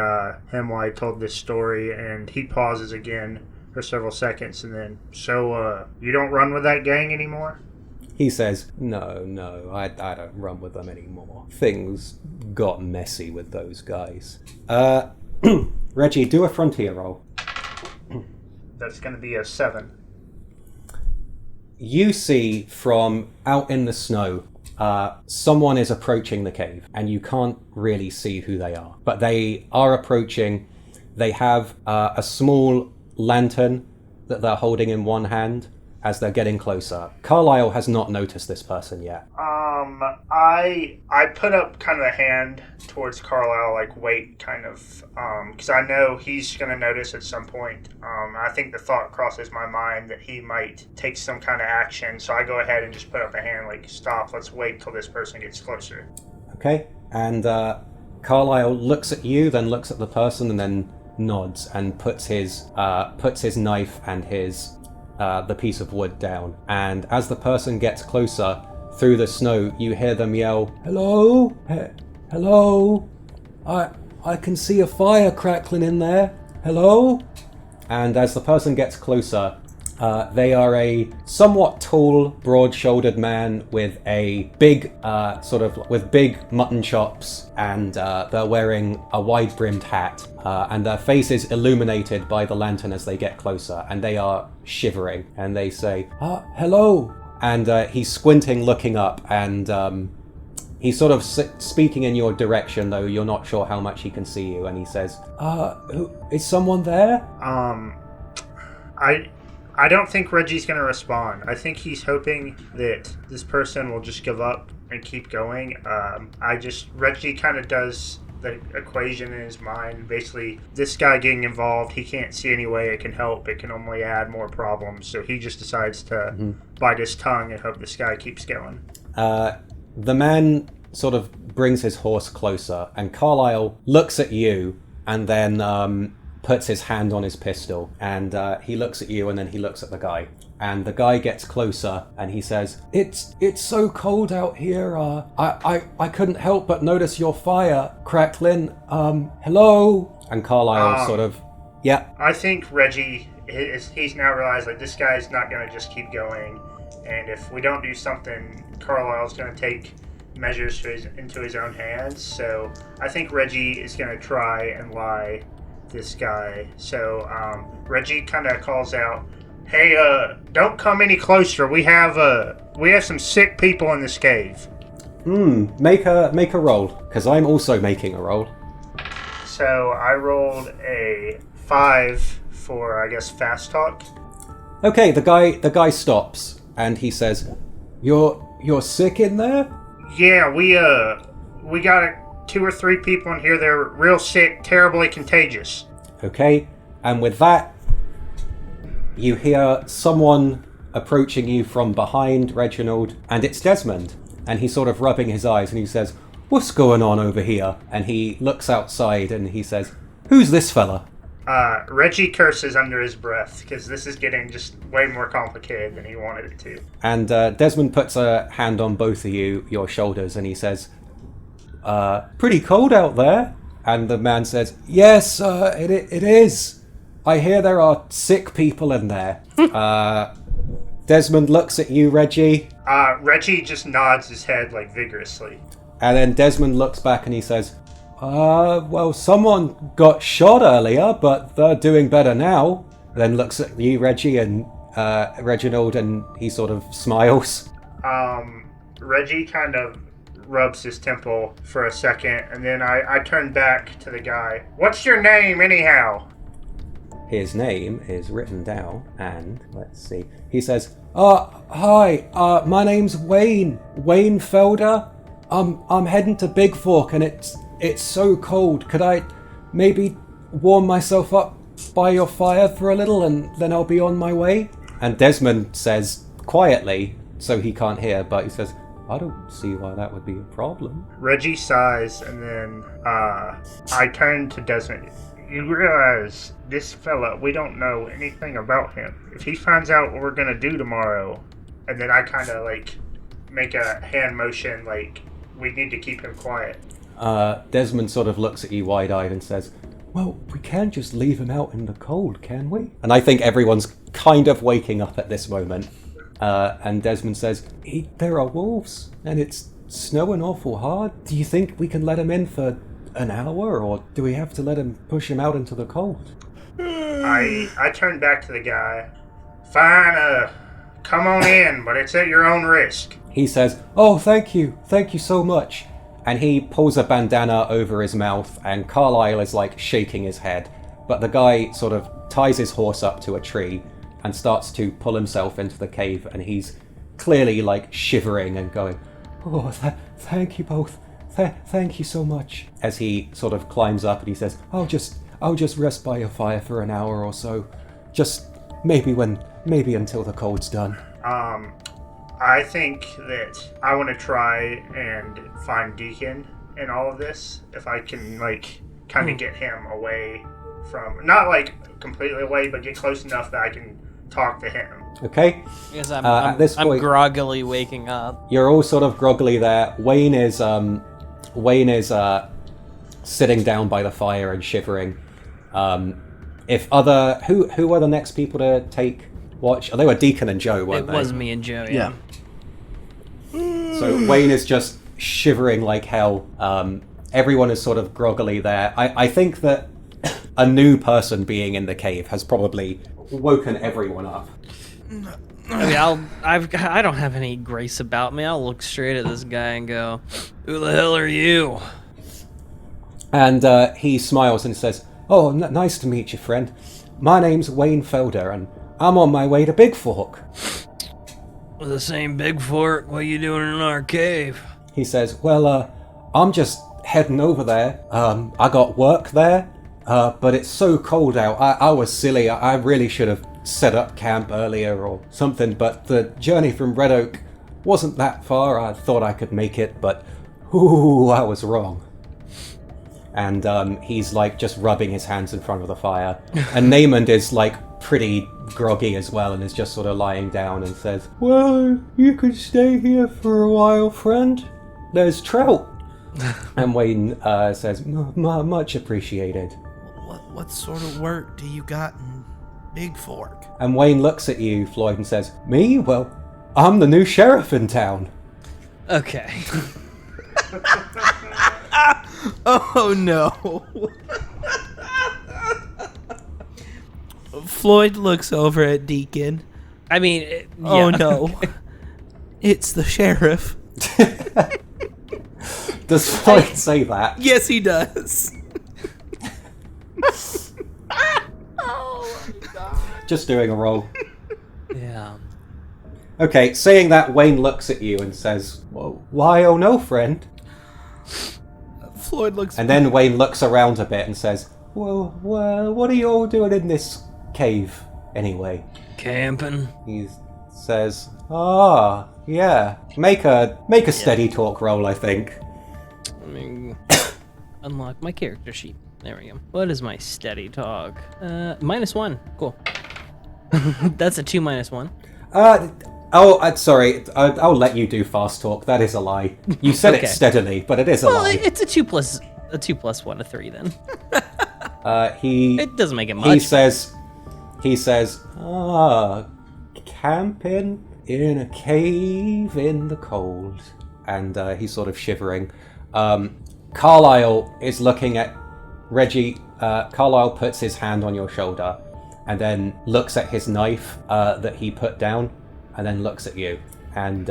E: him while I told this story, and he pauses again for several seconds, and then, so, you don't run with that gang anymore?
B: He says, no, I don't run with them anymore. Things got messy with those guys. Reggie, do a frontier roll.
E: That's going to be a 7.
B: You see from out in the snow, someone is approaching the cave, and you can't really see who they are. But they are approaching. They have a small lantern that they're holding in one hand as they're getting closer. Carlisle has not noticed this person yet.
E: I put up kind of a hand towards Carlisle, like wait, kind of, because I know he's going to notice at some point. I think the thought crosses my mind that he might take some kind of action, so I go ahead and just put up a hand, like, stop, let's wait till this person gets closer.
B: Okay, and Carlisle looks at you, then looks at the person, and then nods and puts his knife and his the piece of wood down. And as the person gets closer through the snow, you hear them yell, "Hello? Hello? I can see a fire crackling in there. Hello?" And as the person gets closer, they are a somewhat tall, broad-shouldered man with a big, with big mutton chops, and they're wearing a wide-brimmed hat, and their face is illuminated by the lantern as they get closer, and they are shivering, and they say, "Hello," and he's squinting, looking up, and he's sort of speaking in your direction, though you're not sure how much he can see you, and he says, is someone there?
E: I don't think Reggie's going to respond. I think he's hoping that this person will just give up and keep going. Reggie kind of does the equation in his mind. Basically, this guy getting involved, he can't see any way it can help. It can only add more problems. So he just decides to bite his tongue and hope this guy keeps going.
B: The man sort of brings his horse closer, and Carlisle looks at you and then puts his hand on his pistol, and he looks at you and then he looks at the guy, and the guy gets closer and he says, it's so cold out here, I couldn't help but notice your fire crackling, hello? And Carlisle sort of, yeah.
E: I think Reggie, he's now realized, like, this guy's not going to just keep going, and if we don't do something, Carlisle's going to take measures into his own hands. So I think Reggie is going to try and lie this guy. So Reggie kind of calls out, "Hey, don't come any closer. We have some sick people in this cave."
B: Make a roll, because I'm also making a roll.
E: So I rolled a 5 for, I guess, fast talk.
B: Okay, the guy stops and he says, "You're sick in there?"
E: "Yeah, we got 2 or 3 people in here. They're real sick, terribly contagious."
B: Okay, and with that, you hear someone approaching you from behind, Reginald, and it's Desmond. And he's sort of rubbing his eyes and he says, "What's going on over here?" And he looks outside and he says, "Who's this fella?"
E: Reggie curses under his breath because this is getting just way more complicated than he wanted it to.
B: And Desmond puts a hand on both of your shoulders, and he says, pretty cold out there. And the man says, yes, it is. I hear there are sick people in there. Desmond looks at you, Reggie.
E: Reggie just nods his head like vigorously.
B: And then Desmond looks back and he says, well, someone got shot earlier, but they're doing better now. Then looks at you, Reggie, and Reginald, and he sort of smiles.
E: Reggie kind of rubs his temple for a second, and then I turn back to the guy. What's your name, anyhow?
B: His name is written down, and let's see. He says, hi, my name's Wayne Felder. I'm heading to Big Fork, and it's so cold. Could I maybe warm myself up by your fire for a little, and then I'll be on my way? And Desmond says quietly, so he can't hear, but he says, I don't see why that would be a problem.
E: Reggie sighs, and then I turn to Desmond. You realize this fella, we don't know anything about him. If he finds out what we're gonna do tomorrow, and then I kind of like make a hand motion like we need to keep him quiet.
B: Desmond sort of looks at you wide-eyed and says, well, we can't just leave him out in the cold, can we? And I think everyone's kind of waking up at this moment. And Desmond says, there are wolves, and it's snowing awful hard. Do you think we can let him in for an hour, or do we have to let him push him out into the cold?
E: I turn back to the guy. Fine, come on in, but it's at your own risk.
B: He says, oh, thank you so much. And he pulls a bandana over his mouth, and Carlisle is like shaking his head. But the guy sort of ties his horse up to a tree and starts to pull himself into the cave, and he's clearly like shivering and going, oh, thank you both. Thank you so much. As he sort of climbs up and he says, I'll just rest by your fire for an hour or so. Just maybe until the cold's done.
E: I think that I want to try and find Deacon in all of this. If I can, like, kind of get him away from... Not, like, completely away, but get close enough that I can talk to him.
B: Okay?
A: Because
B: At this point,
A: I'm groggily waking up.
B: You're all sort of groggily there. Wayne is sitting down by the fire and shivering. Who were the next people to take watch? Oh, they were Deacon and Joe, weren't they?
A: It was me and Joe, yeah.
B: So Wayne is just shivering like hell. Everyone is sort of groggily there. I think that a new person being in the cave has probably woken everyone up.
A: I mean, I don't have any grace about me. I'll look straight at this guy and go, "Who the hell are you?"
B: And he smiles and says, "Oh, nice to meet you, friend. My name's Wayne Felder, and I'm on my way to Big Fork."
A: With the same Big Fork, what are you doing in our cave?
B: He says, "Well, I'm just heading over there. I got work there, but it's so cold out. I was silly. I really should have set up camp earlier or something, but the journey from Red Oak wasn't that far. I thought I could make it, but I was wrong." And he's like just rubbing his hands in front of the fire. And Naymond is like pretty groggy as well and is just sort of lying down and says, "Well, you could stay here for a while, friend. There's trout." And Wayne says, Much appreciated."
D: What sort of work do you got in Big Fork?
B: And Wayne looks at you, Floyd, and says, "Me? Well, I'm the new sheriff in town."
A: Okay.
D: Oh no. Floyd looks over at Deacon.
A: I mean, yeah.
D: Oh no. It's the sheriff.
B: Does Floyd say that?
D: Yes, he does.
B: Just doing a roll.
A: Yeah.
B: Okay, saying that, Wayne looks at you and says, "Well, why oh no, friend?"
D: Floyd looks...
B: And then Wayne looks around a bit and says, well, what are you all doing in this cave, anyway?
A: Camping.
B: He says, yeah. Make a steady talk roll, I think.
A: Let me unlock my character sheet. There we go. What is my steady talk? -1. Cool. That's a 2 -1.
B: Sorry. I'll let you do fast talk. That is a lie. You said
A: Okay.
B: it steadily, but it is a lie.
A: It's a 2 plus 1, a 3 then.
B: It
A: doesn't make it much.
B: He says, camping in a cave in the cold. And he's sort of shivering. Carlisle is looking at Reggie. Carlisle puts his hand on your shoulder and then looks at his knife that he put down and then looks at you. And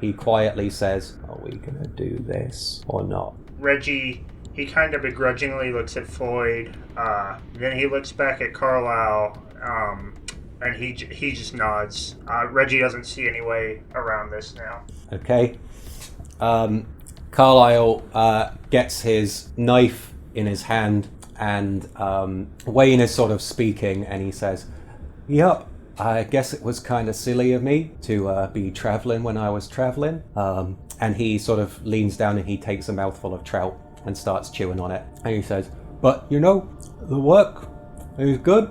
B: he quietly says, are we going to do this or not?
E: Reggie, he kind of begrudgingly looks at Floyd. Then he looks back at Carlisle. And he just nods. Reggie doesn't see any way around this now.
B: Okay. Carlisle gets his knife in his hand, and Wayne is sort of speaking, and he says, "Yep, I guess it was kind of silly of me to be traveling when I was traveling." And he sort of leans down and he takes a mouthful of trout and starts chewing on it. And he says, "But you know, the work is good.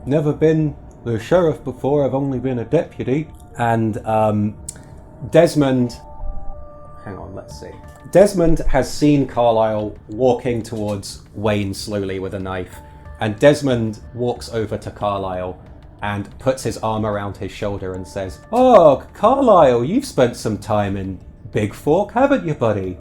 B: Never been the sheriff before. I've only been a deputy." And Desmond... Hang on, let's see. Desmond has seen Carlisle walking towards Wayne slowly with a knife. And Desmond walks over to Carlisle and puts his arm around his shoulder and says, "Oh, Carlisle, you've spent some time in Big Fork, haven't you, buddy?"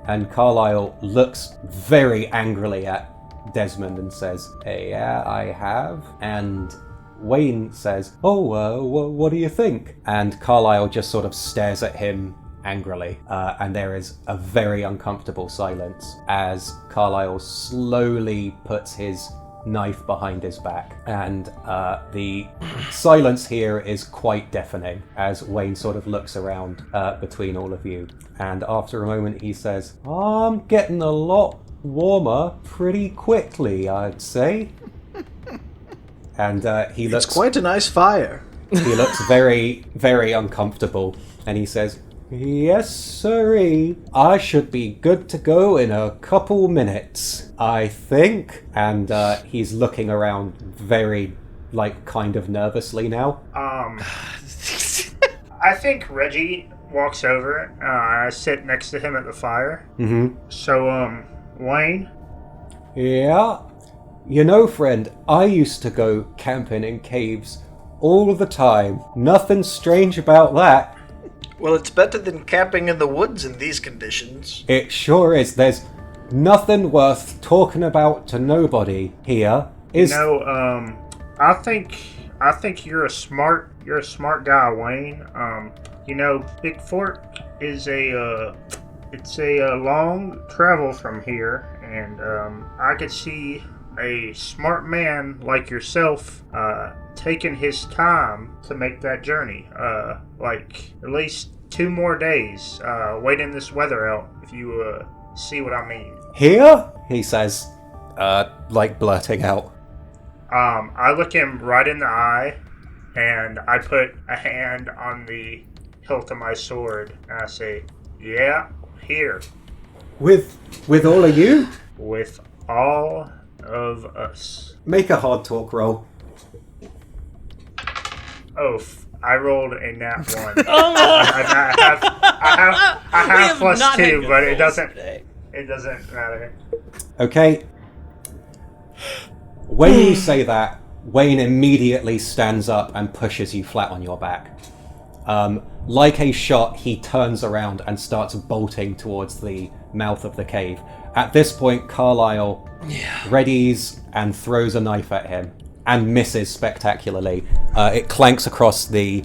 B: And Carlisle looks very angrily at Desmond and says, "Yeah, I have." And Wayne says, "Oh, what do you think?" And Carlisle just sort of stares at him angrily, and there is a very uncomfortable silence as Carlisle slowly puts his knife behind his back. And the silence here is quite deafening as Wayne sort of looks around between all of you. And after a moment he says, "I'm getting a lot warmer pretty quickly, I'd say." And he looks...
C: It's quite a nice fire.
B: He looks very, very uncomfortable, and he says, "Yes, sirree. I should be good to go in a couple minutes, I think." And he's looking around very, kind of nervously now.
E: I think Reggie walks over. I sit next to him at the fire.
B: Mm-hmm.
E: So, Wayne?
B: Yeah? You know, friend, I used to go camping in caves all the time. Nothing strange about that.
C: Well, it's better than camping in the woods in these conditions.
B: It sure is. There's nothing worth talking about to nobody here.
E: I think you're a smart guy, Wayne. Big Fork is it's a long travel from here, and I could see a smart man like yourself taking his time to make that journey. At least 2 more days waiting this weather out, if you see what I mean.
B: Here? He says, blurting out.
E: I look him right in the eye, and I put a hand on the hilt of my sword, and I say, "Yeah, here."
B: With all of you?
E: With all of us.
B: Make a hard talk roll.
E: Oh, I rolled a nat 1. I have plus 2, but it doesn't matter.
B: Okay. When you say that, Wayne immediately stands up and pushes you flat on your back. Like a shot, he turns around and starts bolting towards the mouth of the cave. At this point, Carlisle readies and throws a knife at him and misses spectacularly. It clanks across the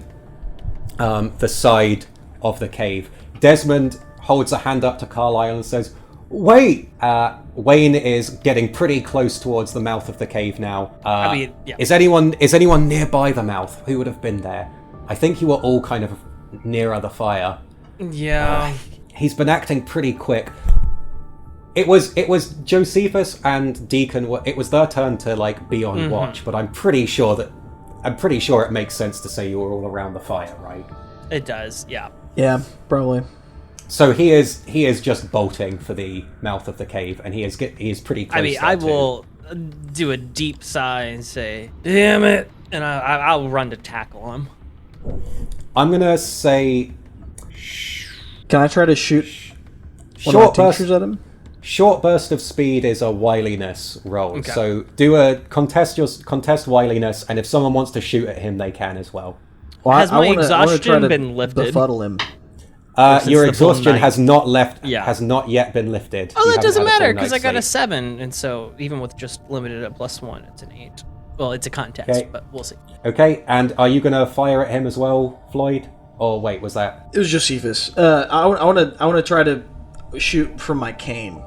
B: side of the cave. Desmond holds a hand up to Carlisle and says, "Wait!" Wayne is getting pretty close towards the mouth of the cave now. Is anyone nearby the mouth? Who would have been there? I think you were all kind of nearer the fire.
A: Yeah.
B: He's been acting pretty quick. It was Josephus and Deacon. It was their turn to be on watch, but I'm pretty sure it makes sense to say you were all around the fire, right?
A: It does, yeah.
G: Yeah, probably.
B: So he is just bolting for the mouth of the cave, and he is pretty close.
A: I mean, I will do a deep sigh and say, "Damn it!" and I'll run to tackle him.
B: I'm gonna say.
G: Can I try to shoot one of my tinctures at him?
B: Short burst of speed is a wiliness roll.
A: Okay.
B: So do a contest wiliness, and if someone wants to shoot at him, they can as well.
G: Well,
A: Has my
G: I wanna
A: exhaustion
G: try to
A: been lifted?
G: Befuddle him.
B: Your
A: the full
B: exhaustion
A: night.
B: has not
A: Yeah.
B: has not yet been lifted.
A: Oh,
B: You
A: that
B: haven't
A: doesn't
B: had a full
A: matter because I
B: night's
A: got a
B: sleep.
A: 7, and so even with just limited at +1, it's an 8. Well, it's a contest,
B: Okay.
A: but we'll see.
B: Okay, and are you gonna fire at him as well, Floyd? Or wait, was that?
F: It was Josephus. I want to try to shoot from my cane.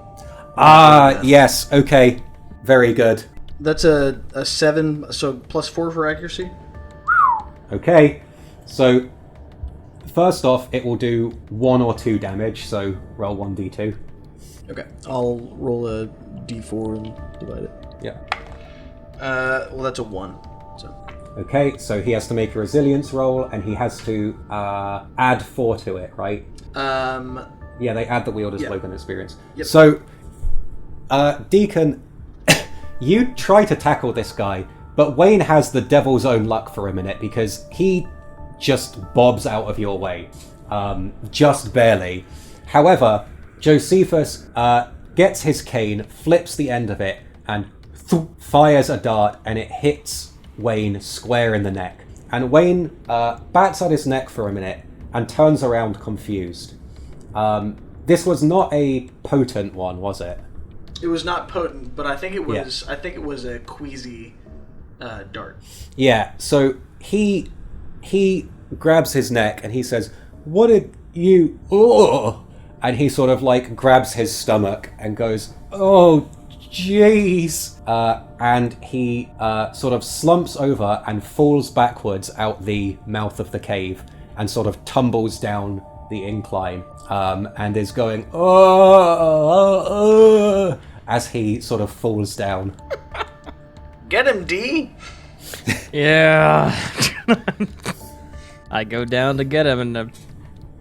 B: Yes. Okay, very good.
F: That's a 7, so +4 for accuracy.
B: Okay, so first off, it will do 1 or 2 damage. So roll 1d2.
F: Okay, I'll roll a d4 and divide it.
B: Yeah.
F: Well, that's a 1. So
B: Okay, so he has to make a resilience roll, and he has to add 4 to it, right? Yeah, they add the wielder's
F: Yeah.
B: slogan experience.
F: Yep.
B: So, Deacon, you try to tackle this guy, but Wayne has the devil's own luck for a minute because he just bobs out of your way, just barely. However, Josephus gets his cane, flips the end of it, and fires a dart, and it hits Wayne square in the neck. And Wayne bats at his neck for a minute and turns around confused. This was not a potent one, was it?
C: It was not potent, but I think it was. I think it was a queasy dart.
B: Yeah. So he grabs his neck and he says, "What did you?" Oh! And he sort of like grabs his stomach and goes, "Oh, jeez!" And he sort of slumps over and falls backwards out the mouth of the cave and sort of tumbles down the incline, and is going as he sort of falls down.
C: Get him, D.
A: Yeah. I go down to get him and to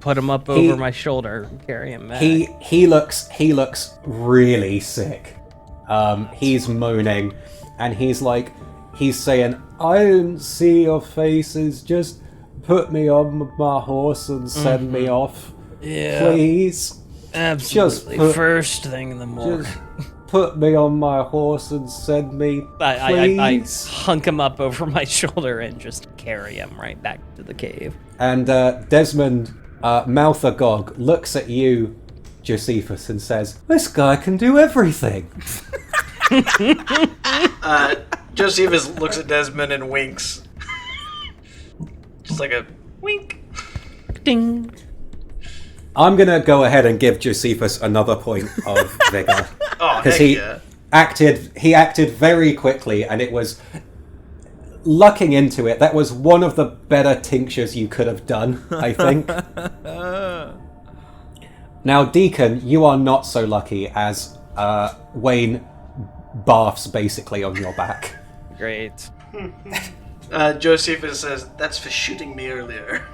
A: put him up over my shoulder and carry him back.
B: He looks really sick. He's moaning, and he's saying, "I didn't see your faces. Just put me on my horse and send me off, please.
A: Absolutely.
B: Just
A: First thing in the morning.
B: Just put me on my horse and send me,
A: I
B: please."
A: hunk him up over my shoulder and just carry him right back to the cave.
B: And Desmond, mouth agog, looks at you, Josephus, and says, "This guy can do everything."
C: Josephus looks at Desmond and winks. Just like a wink.
A: Ding.
B: I'm gonna go ahead and give Josephus another point of vigor
C: Oh,
B: because
C: heck
B: he acted very quickly, and it was lucking into it. That was one of the better tinctures you could have done, I think. Now, Deacon, you are not so lucky as Wayne barfs basically on your back.
A: Great.
C: Josephus says, "That's for shooting me earlier."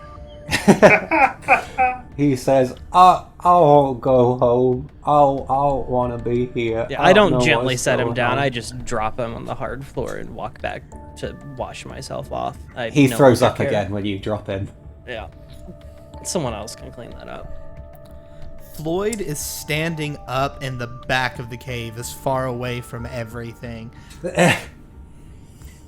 B: He says, "I'll go home. I'll want to be here."
A: Yeah, I don't
B: know
A: gently
B: what's
A: set him
B: going
A: down.
B: on."
A: I just drop him on the hard floor and walk back to wash myself off.
B: He
A: no
B: throws
A: longer
B: up
A: care.
B: again when you drop him.
A: Yeah. Someone else can clean that up.
D: Floyd is standing up in the back of the cave, as far away from everything,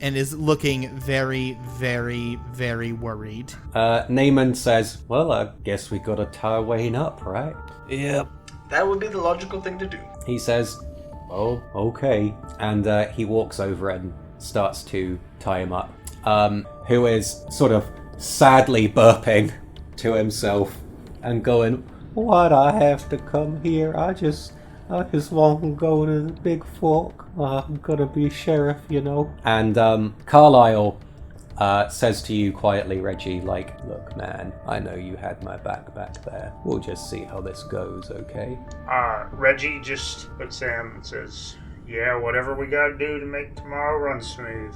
D: and is looking very, very, very worried.
B: Naaman says, "Well, I guess we gotta tie Wayne up, right?"
A: Yep.
C: That would be the logical thing to do.
B: He says, "Oh, okay." And he walks over and starts to tie him up. Who is sort of sadly burping to himself and going, "Why'd I have to come here? I just want to go to the big fork. I'm gonna be sheriff, you know." And Carlisle says to you quietly, Reggie, like, "Look, man, I know you had my back there. We'll just see how this goes, okay?"
E: Reggie just looks at him and says, "Yeah, whatever we gotta do to make tomorrow run smooth."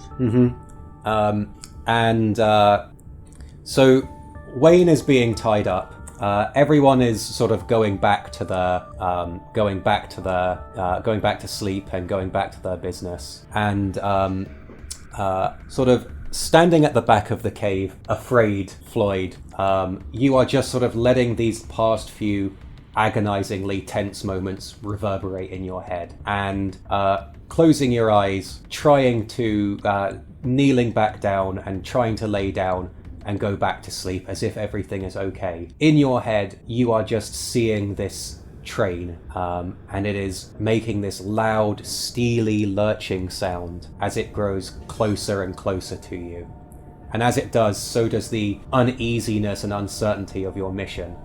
B: So Wayne is being tied up, Everyone is sort of going back to sleep and going back to their business, and sort of standing at the back of the cave, afraid, Floyd, you are just sort of letting these past few agonizingly tense moments reverberate in your head, and closing your eyes, trying to kneeling back down and trying to lay down and go back to sleep as if everything is okay. In your head, you are just seeing this train, and it is making this loud, steely, lurching sound as it grows closer and closer to you. And as it does, so does the uneasiness and uncertainty of your mission.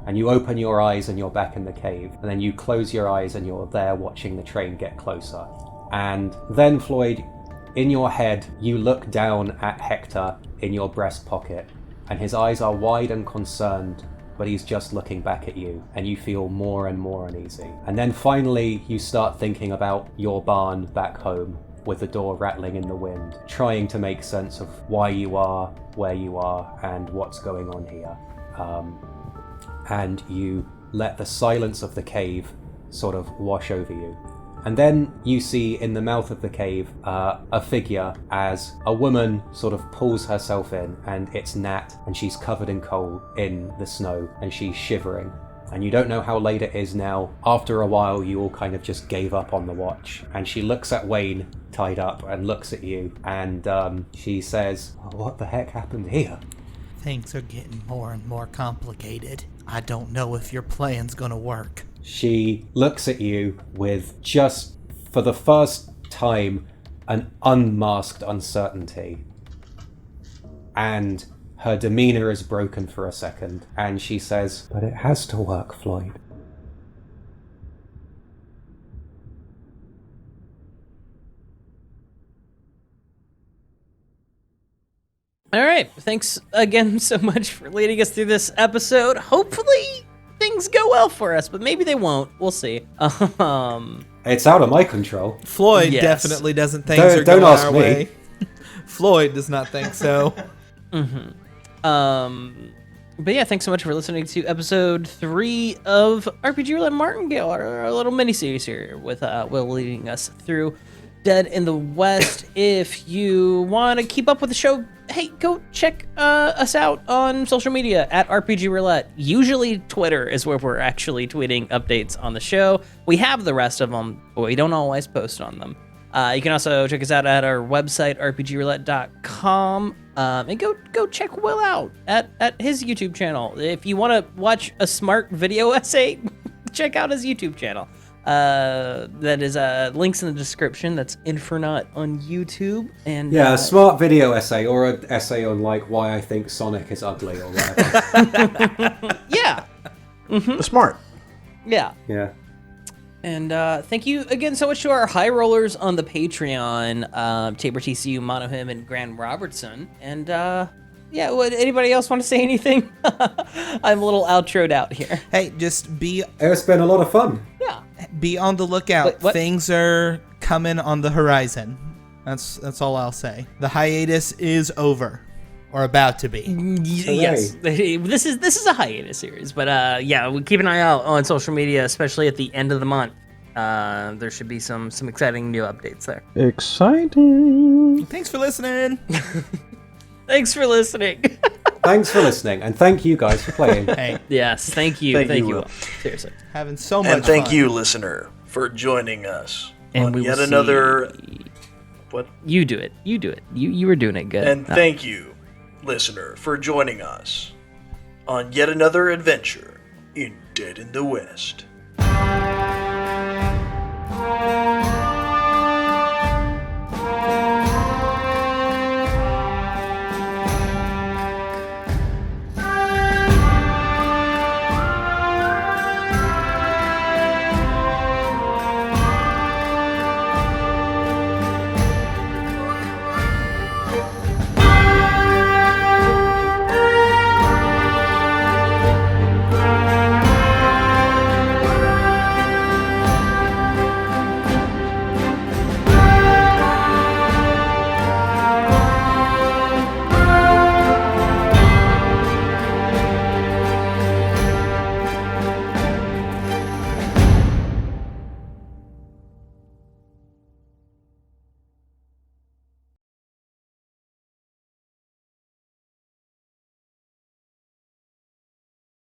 B: And you open your eyes and you're back in the cave, and then you close your eyes and you're there watching the train get closer. And then, Floyd, in your head, you look down at Hector in your breast pocket, and his eyes are wide and concerned, but he's just looking back at you, and you feel more and more uneasy. And then finally, you start thinking about your barn back home, with the door rattling in the wind, trying to make sense of why you are where you are and what's going on here. And you let the silence of the cave sort of wash over you. And then you see in the mouth of the cave a figure as a woman sort of pulls herself in, and it's Nat, and she's covered in coal in the snow, and she's shivering. And you don't know how late it is now. After a while, you all kind of just gave up on the watch. And she looks at Wayne, tied up, and looks at you, and she says, "What the heck happened here?"
D: Things are getting more and more complicated. I don't know if your plan's gonna work.
B: She looks at you with just, for the first time, an unmasked uncertainty. And her demeanor is broken for a second, and she says, "But it has to work, Floyd."
A: All right, thanks again so much for leading us through this episode. Hopefully things go well for us, but maybe they won't. We'll see.
B: It's out of my control.
D: Floyd
A: Yes.
D: definitely doesn't think they're
B: Don't
D: going
B: ask
D: our
B: me.
D: way. Floyd does not think so.
A: But yeah, thanks so much for listening to episode 3 of RPG Roulette Martingale, our little mini-series here with Will leading us through Dead in the West. If you want to keep up with the show, hey, go check us out on social media at RPG Roulette. Usually Twitter is where we're actually tweeting updates on the show. We have the rest of them, but we don't always post on them. You can also check us out at our website, rpgroulette.com, and go check Will out at his YouTube channel. If you want to watch a smart video essay, check out his YouTube channel. That is links in the description. That's Infranaut on YouTube. And
B: Yeah, a smart video essay, or an essay on like why I think Sonic is ugly or whatever.
A: yeah,
F: Smart.
A: yeah.
B: Yeah.
A: And thank you again so much to our high rollers on the Patreon, Tabor TCU, Monohim, and Grant Robertson. And yeah, would anybody else want to say anything? I'm a little outroed out here.
D: Hey, just
B: It's been a lot of fun.
A: Yeah.
D: be on the lookout.
A: Wait, what?
D: Things are coming on the horizon. That's all I'll say. The hiatus is over, or about to be.
A: Yes, this is a hiatus series, but yeah, we keep an eye out on social media, especially at the end of the month. There should be some exciting new updates there.
G: Exciting.
D: Thanks for listening.
A: Thanks for listening.
B: Thanks for listening, and thank you guys for playing.
D: Hey,
A: Yes, thank you,
C: Thank you,
A: Will.
C: Will.
A: Seriously.
D: having so much
C: And thank
D: fun.
C: you, listener, for joining us
A: And
C: on
A: we will
C: yet
A: see-
C: another. What?
A: You do it. You do it. You were doing it good.
C: And thank you, listener, for joining us on yet another adventure in Dead in the West.